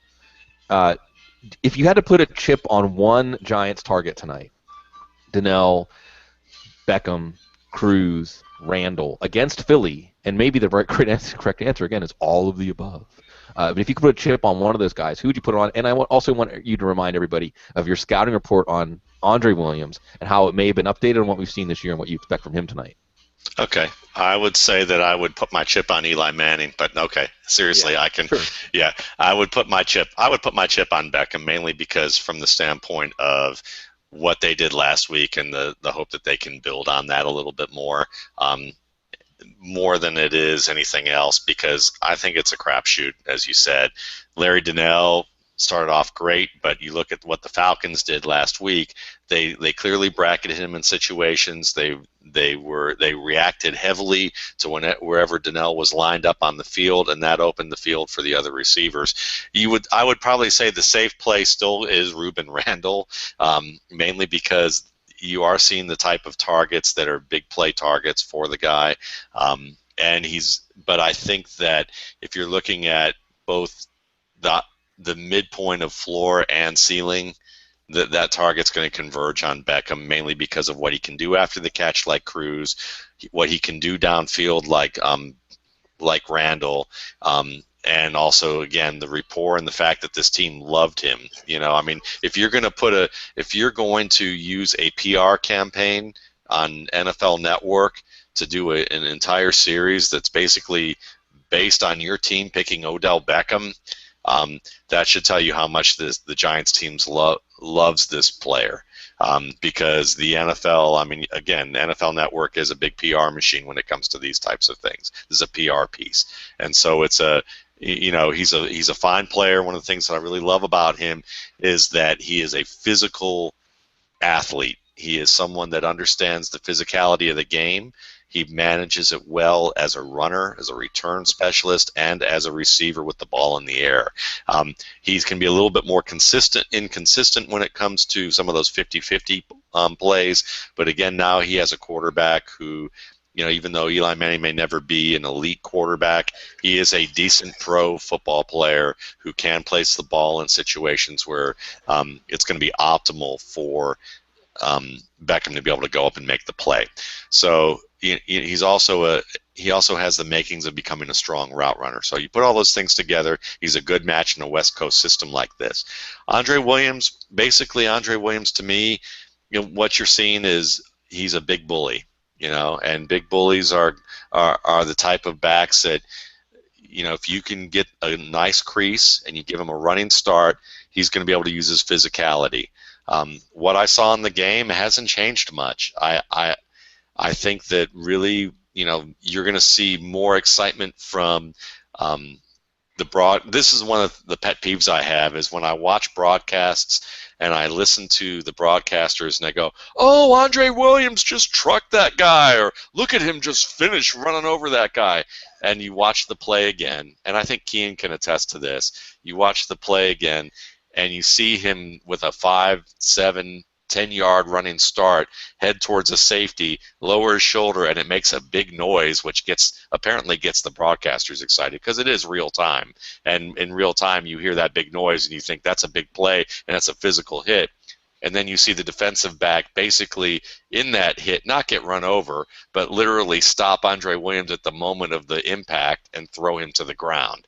if you had to put a chip on one Giants target tonight, Donnell, Beckham, Cruz, Randall, against Philly, and maybe the correct answer, again, is all of the above. But if you could put a chip on one of those guys, who would you put it on? And I also want you to remind everybody of your scouting report on Andre Williams and how it may have been updated on what we've seen this year and what you expect from him tonight. Okay, I would say that I would put my chip on Eli Manning, but okay, seriously, yeah, I can. Sure. Yeah, I would put my chip on Beckham mainly because from the standpoint of what they did last week and the hope that they can build on that a little bit more than it is anything else, because I think it's a crapshoot, as you said. Larry Donnell started off great, but you look at what the Falcons did last week. They clearly bracketed him in situations. They reacted heavily to wherever Donnell was lined up on the field, and that opened the field for the other receivers. I would probably say the safe play still is Ruben Randall, mainly because you are seeing the type of targets that are big play targets for the guy, but I think that if you're looking at both the midpoint of floor and ceiling, that target's going to converge on Beckham, mainly because of what he can do after the catch, like Cruz, what he can do downfield, like Randall, and also again the rapport and the fact that this team loved him. I mean, if you're going to use a PR campaign on NFL Network to do an entire series that's basically based on your team picking Odell Beckham, that should tell you how much the Giants teams loves this player, because the NFL, I mean, again, the NFL Network is a big PR machine when it comes to these types of things. This is a PR piece, and so he's a fine player. One of the things that I really love about him is that he is a physical athlete. He is someone that understands the physicality of the game. He manages it well as a runner, as a return specialist, and as a receiver with the ball in the air. He can be a little bit more inconsistent when it comes to some of those 50-50 plays. But again, now he has a quarterback who, even though Eli Manning may never be an elite quarterback, he is a decent pro football player who can place the ball in situations where it's going to be optimal for Beckham to be able to go up and make the play. So he also has the makings of becoming a strong route runner. So you put all those things together, he's a good match in a West Coast system like this. Andre Williams to me, what you're seeing is he's a big bully. And big bullies are the type of backs that, if you can get a nice crease and you give him a running start, he's going to be able to use his physicality. What I saw in the game hasn't changed much. I think that really, you're going to see more excitement from this is one of the pet peeves I have, is when I watch broadcasts and I listen to the broadcasters and they go, "Oh, Andre Williams just trucked that guy," or "Look at him just finish running over that guy." And you watch the play again, and I think Kean can attest to this. You watch the play again and you see him with a 5, 7, 10-yard running start, head towards a safety, lower his shoulder, and it makes a big noise, which apparently gets the broadcasters excited because it is real time. And in real time, you hear that big noise and you think that's a big play and that's a physical hit. And then you see the defensive back basically in that hit not get run over, but literally stop Andre Williams at the moment of the impact and throw him to the ground.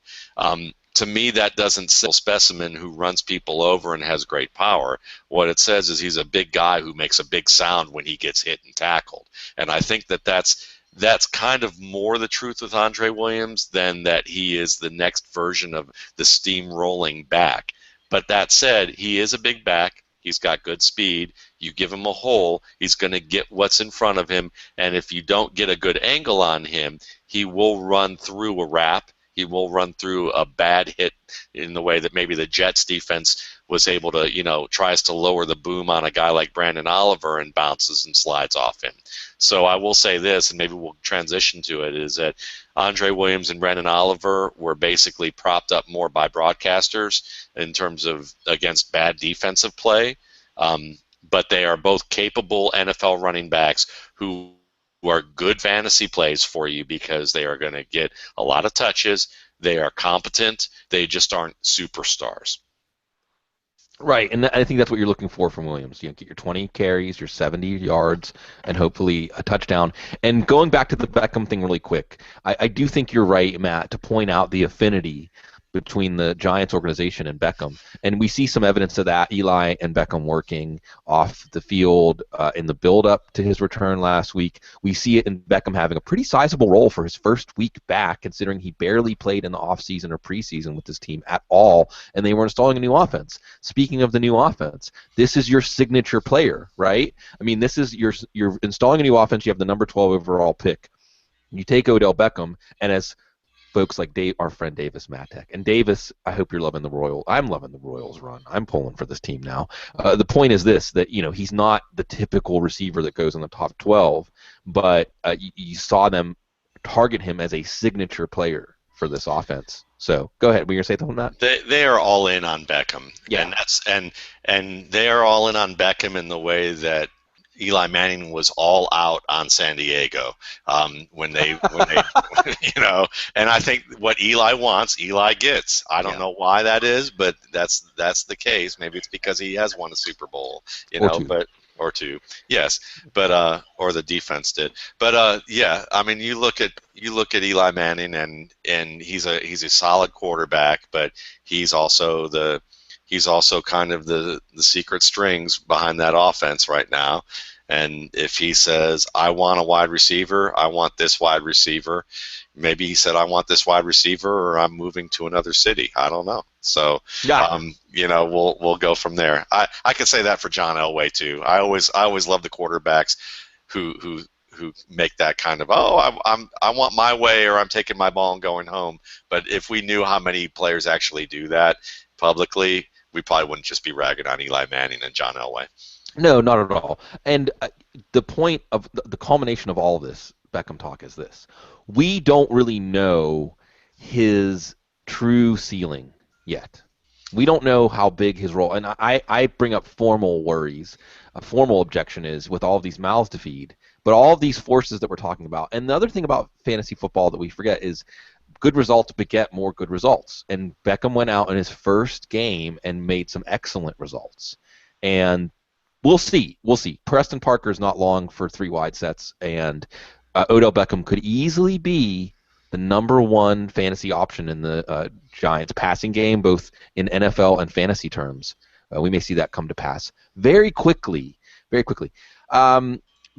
To me, that doesn't say a specimen who runs people over and has great power. What it says is he's a big guy who makes a big sound when he gets hit and tackled. And I think that's kind of more the truth with Andre Williams than that he is the next version of the steamrolling back. But that said, he is a big back. He's got good speed. You give him a hole, he's going to get what's in front of him. And if you don't get a good angle on him, he will run through a wrap. He will run through a bad hit in the way that maybe the Jets defense was able to, tries to lower the boom on a guy like Brandon Oliver and bounces and slides off him. So I will say this, and maybe we'll transition to it, is that Andre Williams and Brandon Oliver were basically propped up more by broadcasters in terms of against bad defensive play. But they are both capable NFL running backs who are good fantasy plays for you because they are going to get a lot of touches. They are competent. They just aren't superstars. Right, and I think that's what you're looking for from Williams. Get your 20 carries, your 70 yards, and hopefully a touchdown. And going back to the Beckham thing really quick, I do think you're right, Matt, to point out the affinity between the Giants organization and Beckham. And we see some evidence of that, Eli and Beckham working off the field in the build-up to his return last week. We see it in Beckham having a pretty sizable role for his first week back, considering he barely played in the offseason or preseason with his team at all, and they were installing a new offense. Speaking of the new offense, this is your signature player, right? I mean, this is you're installing a new offense. You have the number 12 overall pick. You take Odell Beckham, and as folks like our friend Davis Matek. And Davis, I hope you're loving the Royals. I'm loving the Royals run. I'm pulling for this team now. The point is this, that he's not the typical receiver that goes in the top 12, but you saw them target him as a signature player for this offense. So go ahead. Were you going to say something on that? They are all in on Beckham. Yeah. And they are all in on Beckham in the way that Eli Manning was all out on San Diego when they and I think what Eli wants, Eli gets. I don't know why that is, but that's the case. Maybe it's because he has won a Super Bowl, or two, yes, but or the defense did, but yeah. I mean, you look at Eli Manning, and he's a solid quarterback, but he's also kind of the secret strings behind that offense right now. And if he says, I want a wide receiver, I want this wide receiver, maybe he said, I want this wide receiver, or I'm moving to another city. I don't know. So, we'll go from there. I could say that for John Elway too. I always love the quarterbacks who make that kind of, I want my way, or I'm taking my ball and going home. But if we knew how many players actually do that publicly, we probably wouldn't just be ragging on Eli Manning and John Elway. No, not at all. And the point of the culmination of all of this Beckham talk is this. We don't really know his true ceiling yet. We don't know how big his role, and I bring up formal worries. A formal objection is with all of these mouths to feed, but all of these forces that we're talking about. And the other thing about fantasy football that we forget is good results beget more good results. And Beckham went out in his first game and made some excellent results. And we'll see. Preston Parker is not long for 3 wide sets, and Odell Beckham could easily be the number 1 fantasy option in the Giants passing game, both in NFL and fantasy terms. We may see that come to pass very quickly. Very quickly.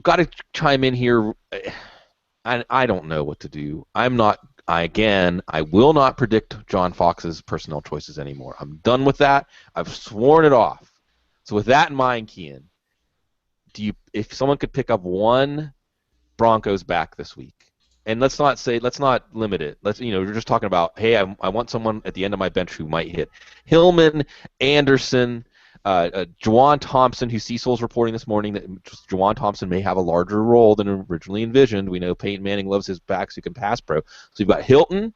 got to chime in here. I don't know what to do. I will not predict John Fox's personnel choices anymore. I'm done with that. I've sworn it off. So with that in mind, Kian, if someone could pick up one Broncos back this week, and let's not limit it. You're just talking about, hey, I want someone at the end of my bench who might hit Hillman, Anderson, Juwan Thompson, who Cecil's reporting this morning that Juwan Thompson may have a larger role than originally envisioned. We know Peyton Manning loves his backs who can pass pro. So we've got Hilton.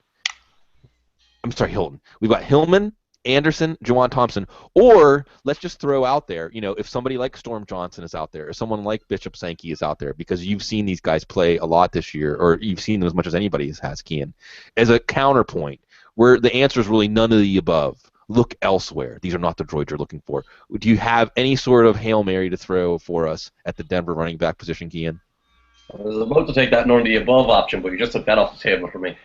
We've got Hillman, Anderson, Juwan Thompson, or let's just throw out there, if somebody like Storm Johnson is out there, or someone like Bishop Sankey is out there, because you've seen these guys play a lot this year, or you've seen them as much as anybody has, Kian, as a counterpoint, where the answer is really none of the above. Look elsewhere. These are not the droids you're looking for. Do you have any sort of Hail Mary to throw for us at the Denver running back position, Kian? I was about to take that none of the above option, but you just took that off the table for me.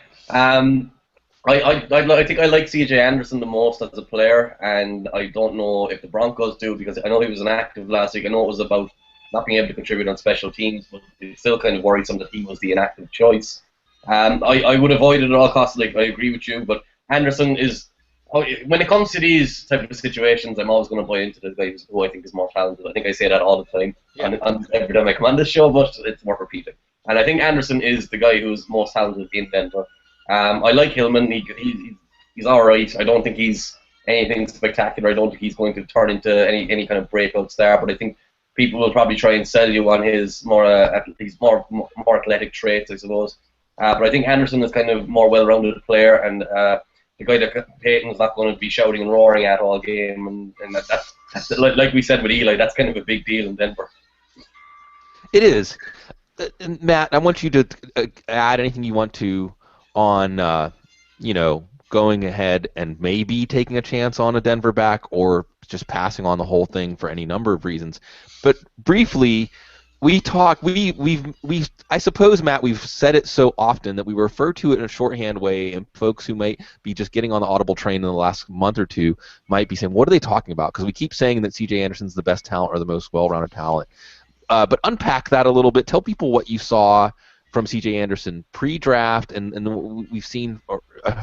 I think I like C.J. Anderson the most as a player, and I don't know if the Broncos do, because I know he was inactive last week. I know it was about not being able to contribute on special teams, but it's still kind of worrisome that he was the inactive choice. I would avoid it at all costs. Like, I agree with you, but Anderson is, when it comes to these type of situations, I'm always going to buy into the guy who I think is more talented. I think I say that all the time, on every time I come on this show, but it's worth repeating. And I think Anderson is the guy who's most talented in Denver. I like Hillman. He's all right. I don't think he's anything spectacular. I don't think he's going to turn into any kind of breakout star. But I think people will probably try and sell you on his more athletic traits, I suppose. But I think Anderson is kind of more well-rounded player, and the guy that Peyton's not going to be shouting and roaring at all game. And that's like we said with Eli, that's kind of a big deal in Denver. It is. Matt, I want you to add anything you want to on, going ahead and maybe taking a chance on a Denver back, or just passing on the whole thing for any number of reasons. But briefly, I suppose, Matt, we've said it so often that we refer to it in a shorthand way, and folks who might be just getting on the Audible train in the last month or two might be saying, what are they talking about? Because we keep saying that C.J. Anderson's the best talent or the most well-rounded talent. But unpack that a little bit. Tell people what you saw from C.J. Anderson pre-draft and we've seen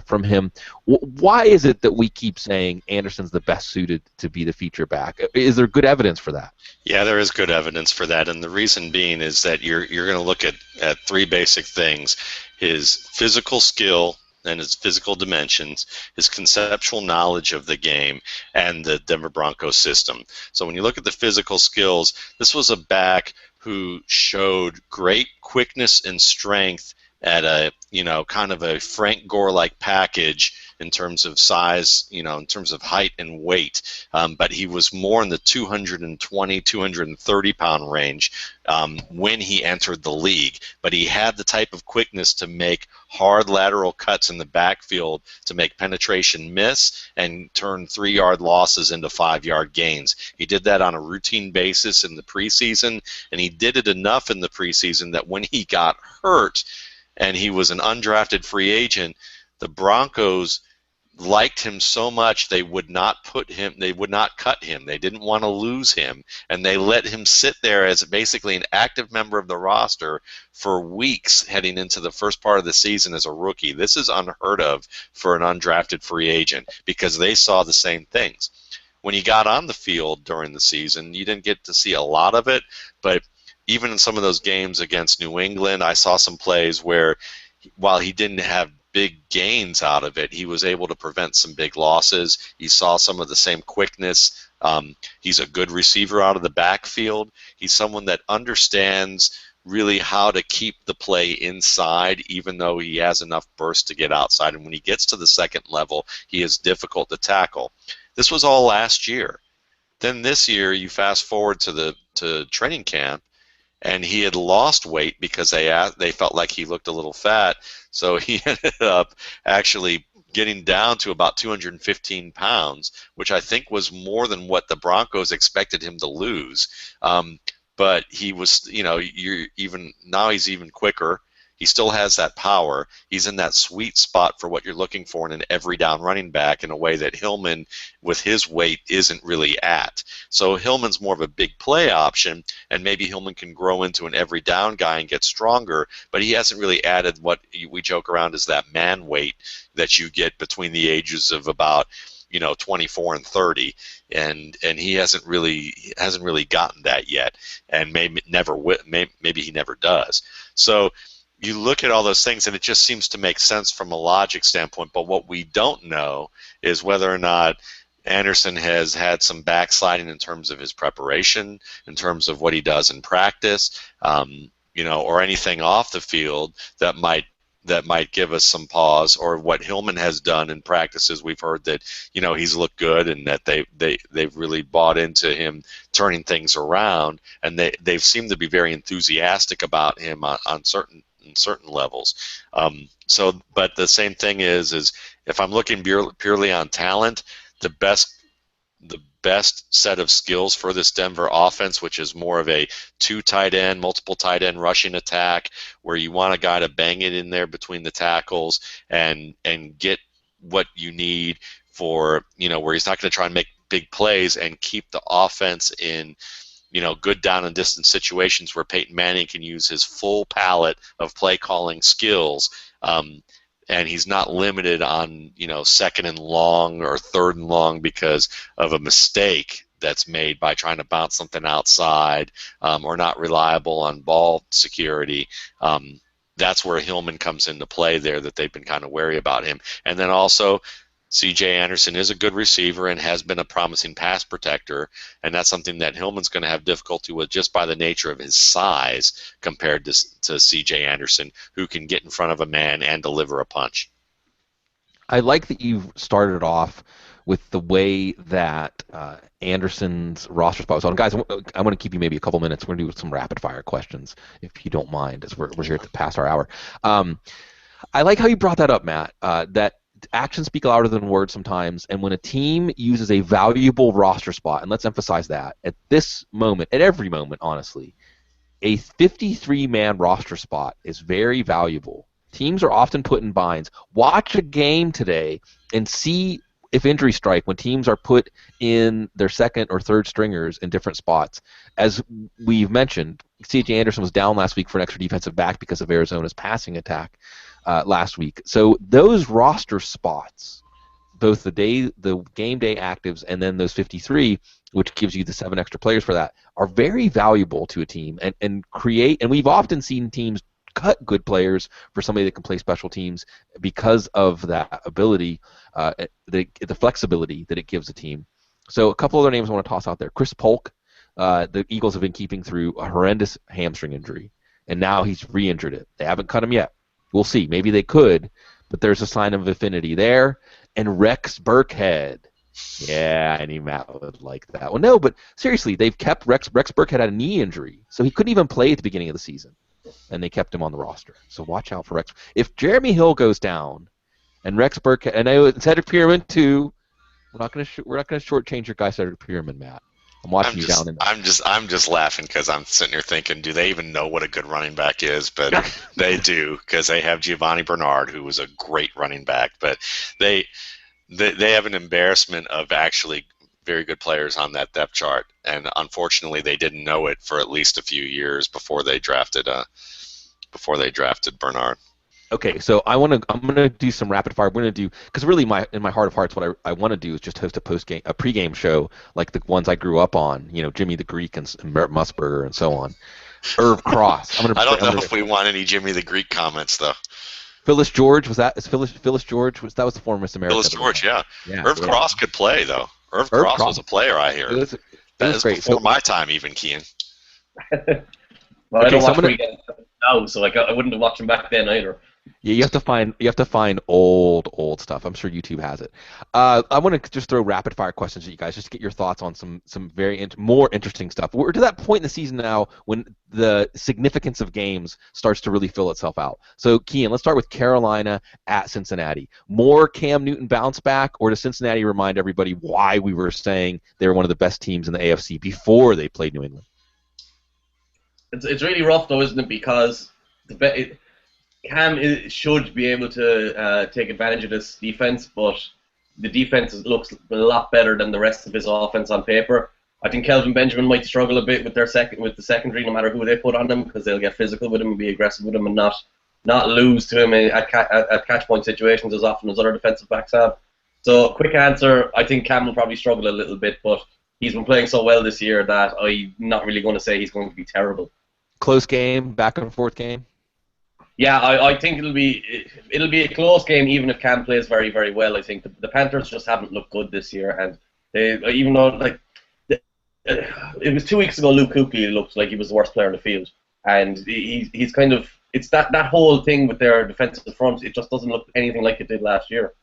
from him. Why is it that we keep saying Anderson's the best suited to be the feature back? Is there good evidence for that? Yeah, there is good evidence for that, and the reason being is that you're going to look at three basic things: his physical skill and his physical dimensions, his conceptual knowledge of the game, and the Denver Broncos system. So when you look at the physical skills, this was a back who showed great quickness and strength at a, kind of a Frank Gore-like package in terms of size, in terms of height and weight. But he was more in the 220, 230-pound range when he entered the league. But he had the type of quickness to make hard lateral cuts in the backfield to make penetration miss and turn 3-yard losses into 5-yard gains. He did that on a routine basis in the preseason, and he did it enough in the preseason that when he got hurt and he was an undrafted free agent, the Broncos liked him so much they would not cut him. They didn't want to lose him, and they let him sit there as basically an active member of the roster for weeks heading into the first part of the season as a rookie. This is unheard of for an undrafted free agent because they saw the same things. When he got on the field during the season, you didn't get to see a lot of it, but even in some of those games against New England, I saw some plays where while he didn't have big gains out of it, he was able to prevent some big losses. He saw some of the same quickness. He's a good receiver out of the backfield. He's someone that understands really how to keep the play inside, even though he has enough burst to get outside. And when he gets to the second level, he is difficult to tackle. This was all last year. Then this year, you fast forward to training camp, and he had lost weight because they felt like he looked a little fat. So he ended up actually getting down to about 215 pounds, which I think was more than what the Broncos expected him to lose. But he was, now he's even quicker. He still has that power. He's in that sweet spot for what you're looking for in an every down running back in a way that Hillman, with his weight, isn't really at. So Hillman's more of a big play option, and maybe Hillman can grow into an every down guy and get stronger, but he hasn't really added what we joke around as that man weight that you get between the ages of about 24 and 30, and he hasn't really gotten that yet, and maybe he never does. So you look at all those things, and it just seems to make sense from a logic standpoint. But what we don't know is whether or not Anderson has had some backsliding in terms of his preparation, in terms of what he does in practice, or anything off the field that might give us some pause, or what Hillman has done in practices. We've heard that he's looked good, and that they've really bought into him turning things around, and they've seemed to be very enthusiastic about him on certain levels. But the same thing is if I'm looking purely on talent, the best set of skills for this Denver offense, which is more of a multiple tight end rushing attack, where you want a guy to bang it in there between the tackles and get what you need for, where he's not going to try and make big plays, and keep the offense in good down and distance situations where Peyton Manning can use his full palette of play calling skills. And he's not limited on, second and long or third and long because of a mistake that's made by trying to bounce something outside, or not reliable on ball security. That's where Hillman comes into play there, that they've been kind of wary about him. And then also, C.J. Anderson is a good receiver and has been a promising pass protector, and that's something that Hillman's going to have difficulty with just by the nature of his size compared to C.J. Anderson, who can get in front of a man and deliver a punch. I like that you've started off with the way that Anderson's roster spot was on. Guys, I want to keep you maybe a couple minutes. We're going to do some rapid-fire questions, if you don't mind, as we're here at the past our hour. I like how you brought that up, Matt, that actions speak louder than words sometimes, and when a team uses a valuable roster spot, and let's emphasize that, at this moment, at every moment, honestly, a 53-man roster spot is very valuable. Teams are often put in binds. Watch a game today and see if injuries strike when teams are put in their second or third stringers in different spots. As we've mentioned, C.J. Anderson was down last week for an extra defensive back because of Arizona's passing attack last week. So those roster spots, both the game day actives and then those 53, which gives you the 7 extra players for that, are very valuable to a team and create. And we've often seen teams cut good players for somebody that can play special teams because of that ability, the flexibility that it gives a team. So a couple other names I want to toss out there. Chris Polk, the Eagles have been keeping through a horrendous hamstring injury, and now he's re-injured it. They haven't cut him yet. We'll see. Maybe they could, but there's a sign of affinity there. And Rex Burkhead. Yeah, I knew Matt would like that one. No, but seriously, they've kept Rex Burkhead had a knee injury, so he couldn't even play at the beginning of the season, and they kept him on the roster. So watch out for Rex. If Jeremy Hill goes down, and Rex Burkhead, and I know Cedric Pearman too, we're not going to shortchange your guy Cedric Pearman, Matt. I'm watching you down in there. I'm just laughing because I'm sitting here thinking, do they even know what a good running back is? But they do, because they have Giovanni Bernard, who was a great running back. But they have an embarrassment of actually very good players on that depth chart, and unfortunately, they didn't know it for at least a few years before they drafted Bernard. Okay, so I'm gonna do some rapid fire. We're gonna do, because really in my heart of hearts, what I want to do is just host a pregame show like the ones I grew up on. Jimmy the Greek and Musburger and so on. Irv Cross. I don't know if we want any Jimmy the Greek comments though. Phyllis George was that? Phyllis George was that was the former Miss America. Phyllis George, yeah. Irv Cross could play though. Irv Cross was a player, I hear. That was great. Before my time, even, Kean. Well, I don't watch weekends now, so I wouldn't have watched him back then either. Yeah, you have to find old stuff. I'm sure YouTube has it. I want to just throw rapid fire questions at you guys, just to get your thoughts on some very more interesting stuff. We're to that point in the season now when the significance of games starts to really fill itself out. So, Kean, let's start with Carolina at Cincinnati. More Cam Newton bounce back, or does Cincinnati remind everybody why we were saying they were one of the best teams in the AFC before they played New England? It's really rough though, isn't it? Because Should be able to take advantage of this defense, but the defense looks a lot better than the rest of his offense on paper. I think Kelvin Benjamin might struggle a bit with the secondary, no matter who they put on them, because they'll get physical with him and be aggressive with him and not lose to him at catch point situations as often as other defensive backs have. So, quick answer: I think Cam will probably struggle a little bit, but he's been playing so well this year that I'm not really going to say he's going to be terrible. Close game, back and forth game. Yeah, I think it'll be a close game, even if Cam plays very, very well. I think the Panthers just haven't looked good this year, and even though it was 2 weeks ago, Luke Kuechly looked like he was the worst player in the field, and he's kind of, it's that whole thing with their defensive front. It just doesn't look anything like it did last year.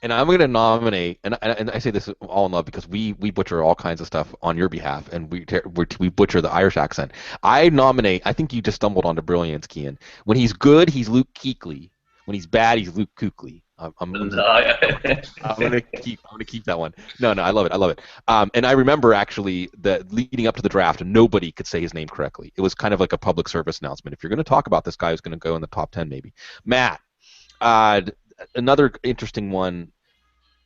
And I'm going to nominate, and I say this all in love because we butcher all kinds of stuff on your behalf, and we butcher the Irish accent. I nominate. I think you just stumbled onto brilliance, Kian. When he's good, he's Luke Kuechly. When he's bad, he's Luke Kuechly. I'm gonna keep that one. No, I love it. And I remember actually that leading up to the draft, nobody could say his name correctly. It was kind of like a public service announcement. If you're going to talk about this guy who's going to go in the top 10, maybe. Matt, another interesting one.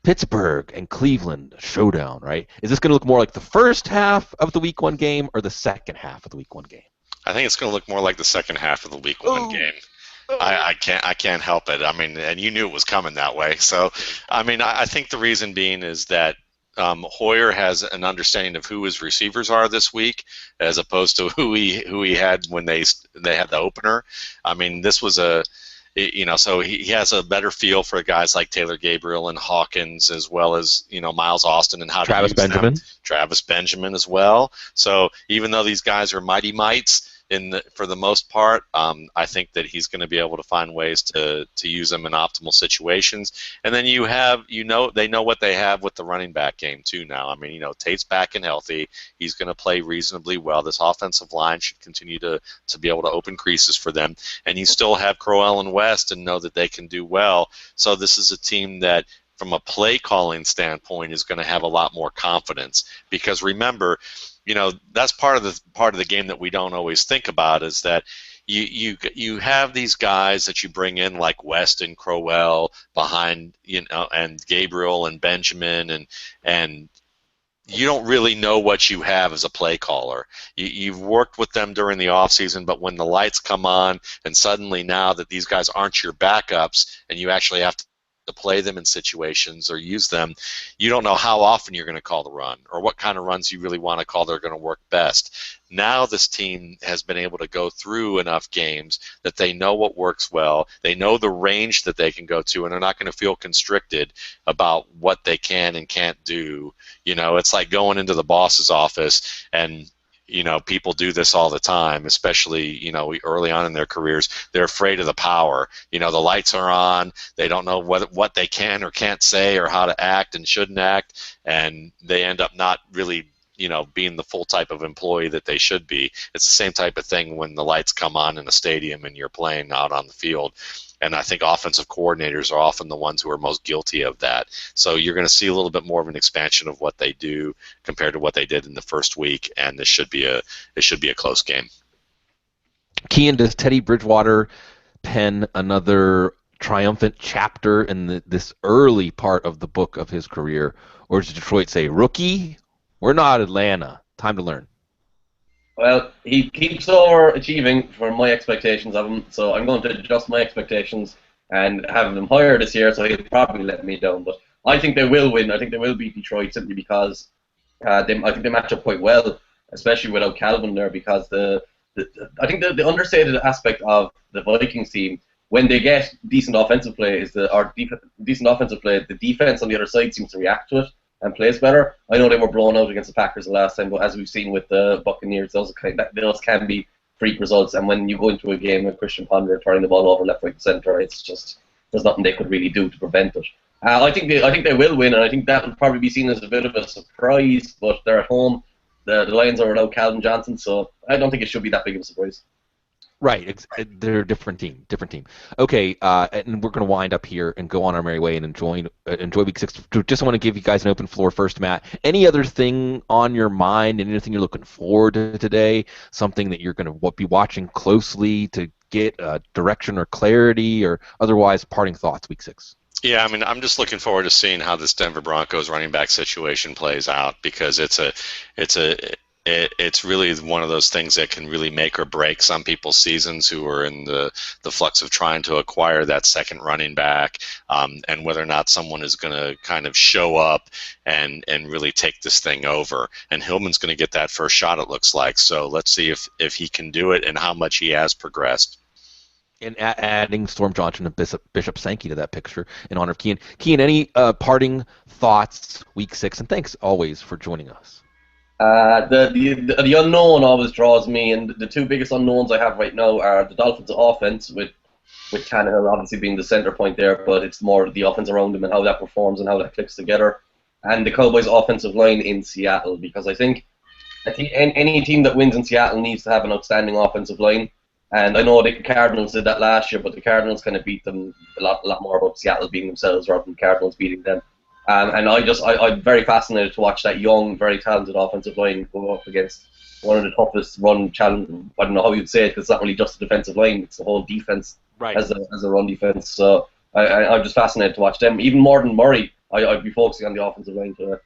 Pittsburgh and Cleveland showdown, right? Is this going to look more like the first half of the Week 1 game or the second half of the Week 1 game? I think it's going to look more like the second half of the Week 1 game. I can't help it. I mean, and you knew it was coming that way. So, I mean, I think the reason being is that Hoyer has an understanding of who his receivers are this week, as opposed to who he had when they had the opener. I mean, this was so he has a better feel for guys like Taylor Gabriel and Hawkins, as well as Miles Austin and how Travis to use Benjamin. them. Travis Benjamin as well. So even though these guys are mighty mites for the most part, I think that he's going to be able to find ways to use them in optimal situations. And then they know what they have with the running back game too now. I mean, Tate's back and healthy. He's going to play reasonably well. This offensive line should continue to be able to open creases for them. And you still have Crowell and West and know that they can do well. So this is a team that, from a play calling standpoint, is going to have a lot more confidence. Because remember, that's part of the game that we don't always think about, is that you have these guys that you bring in like West and Crowell behind, and Gabriel and Benjamin, and you don't really know what you have as a play caller. You've worked with them during the offseason, but when the lights come on and suddenly now that these guys aren't your backups and you actually have to play them in situations or use them, you don't know how often you're going to call the run or what kind of runs you really want to call that are going to work best. Now this team has been able to go through enough games that they know what works well. They know the range that they can go to, and they're not going to feel constricted about what they can and can't do. It's like going into the boss's office, and people do this all the time, especially, early on in their careers. They're afraid of the power. The lights are on. They don't know what they can or can't say or how to act and shouldn't act, and they end up not really, being the full type of employee that they should be. It's the same type of thing when the lights come on in a stadium and you're playing out on the field. And I think offensive coordinators are often the ones who are most guilty of that. So you're going to see a little bit more of an expansion of what they do compared to what they did in the first week, and this should be a close game. Kian, does Teddy Bridgewater pen another triumphant chapter in this early part of the book of his career, or does Detroit say, "Rookie, we're not Atlanta. Time to learn"? Well, he keeps overachieving for my expectations of him, so I'm going to adjust my expectations and have him higher this year, so he'll probably let me down. But I think they will win. I think they will beat Detroit simply because I think they match up quite well, especially without Calvin there, because I think the understated aspect of the Vikings team, when they get decent offensive play, decent offensive play, the defense on the other side seems to react to it and plays better. I know they were blown out against the Packers the last time, but as we've seen with the Buccaneers, those can be freak results. And when you go into a game with Christian Ponder turning the ball over left, right, and center, it's just there's nothing they could really do to prevent it. I think they will win, and I think that will probably be seen as a bit of a surprise. But they're at home. The Lions are without Calvin Johnson, so I don't think it should be that big of a surprise. Right, they're a different team. Okay, and we're going to wind up here and go on our merry way and enjoy Week 6. Just want to give you guys an open floor first, Matt. Any other thing on your mind, anything you're looking forward to today, something that you're going to be watching closely to get direction or clarity, or otherwise parting thoughts week 6? Yeah, I mean, I'm just looking forward to seeing how this Denver Broncos running back situation plays out, because it's really one of those things that can really make or break some people's seasons who are in the flux of trying to acquire that second running back, and whether or not someone is going to kind of show up and really take this thing over. And Hillman's going to get that first shot, it looks like. So let's see if he can do it and how much he has progressed. And adding Storm Johnson and Bishop Sankey to that picture in honor of Kean. Kean, any parting thoughts week 6? And thanks always for joining us. The unknown always draws me, and the two biggest unknowns I have right now are the Dolphins' offense, with Tannehill obviously being the center point there, but it's more the offense around him and how that performs and how that clicks together, and the Cowboys' offensive line in Seattle, because I think any team that wins in Seattle needs to have an outstanding offensive line. And I know the Cardinals did that last year, but the Cardinals kind of beat them a lot more about Seattle beating themselves rather than the Cardinals beating them. And I'm very fascinated to watch that young, very talented offensive line go up against one of the toughest run challenge. I don't know how you'd say it, because it's not really just the defensive line; it's the whole defense as a run defense. So I'm just fascinated to watch them, even more than Murray. I'd be focusing on the offensive line today.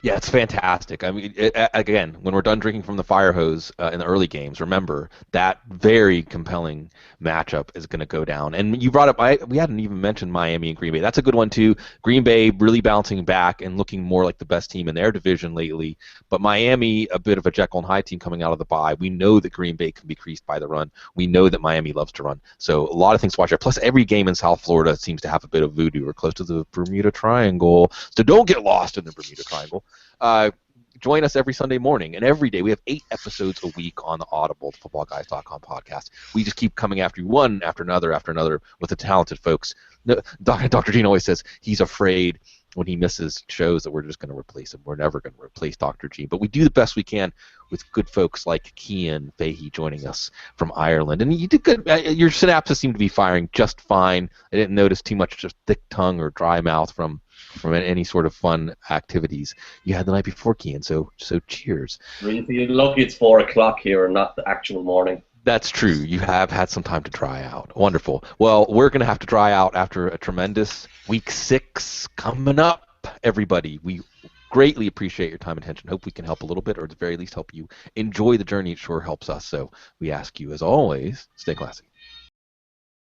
Yeah, it's fantastic. I mean, again, when we're done drinking from the fire hose in the early games, remember that very compelling matchup is going to go down. And you brought up, we hadn't even mentioned Miami and Green Bay. That's a good one too. Green Bay really bouncing back and looking more like the best team in their division lately. But Miami, a bit of a Jekyll and Hyde team coming out of the bye. We know that Green Bay can be creased by the run. We know that Miami loves to run. So a lot of things to watch there. Plus, every game in South Florida seems to have a bit of voodoo. We're close to the Bermuda Triangle. So don't get lost in the Bermuda Triangle. Join us every Sunday morning and every day. We have 8 episodes a week on the Audible, the footballguys.com podcast. We just keep coming after you one after another with the talented folks. Dr. Gene always says he's afraid when he misses shows that we're just going to replace him. We're never going to replace Dr. Gene, but we do the best we can with good folks like Cian Fahey joining us from Ireland. And you did good. Your synapses seem to be firing just fine. I didn't notice too much just thick tongue or dry mouth from any sort of fun activities you had the night before, Cian. So cheers. You're lucky it's 4 o'clock here and not the actual morning. That's true. You have had some time to dry out. Wonderful. Well, we're going to have to dry out after a tremendous week 6 coming up, everybody. We greatly appreciate your time and attention. Hope we can help a little bit, or at the very least help you enjoy the journey. It sure helps us. So we ask you, as always, stay classy.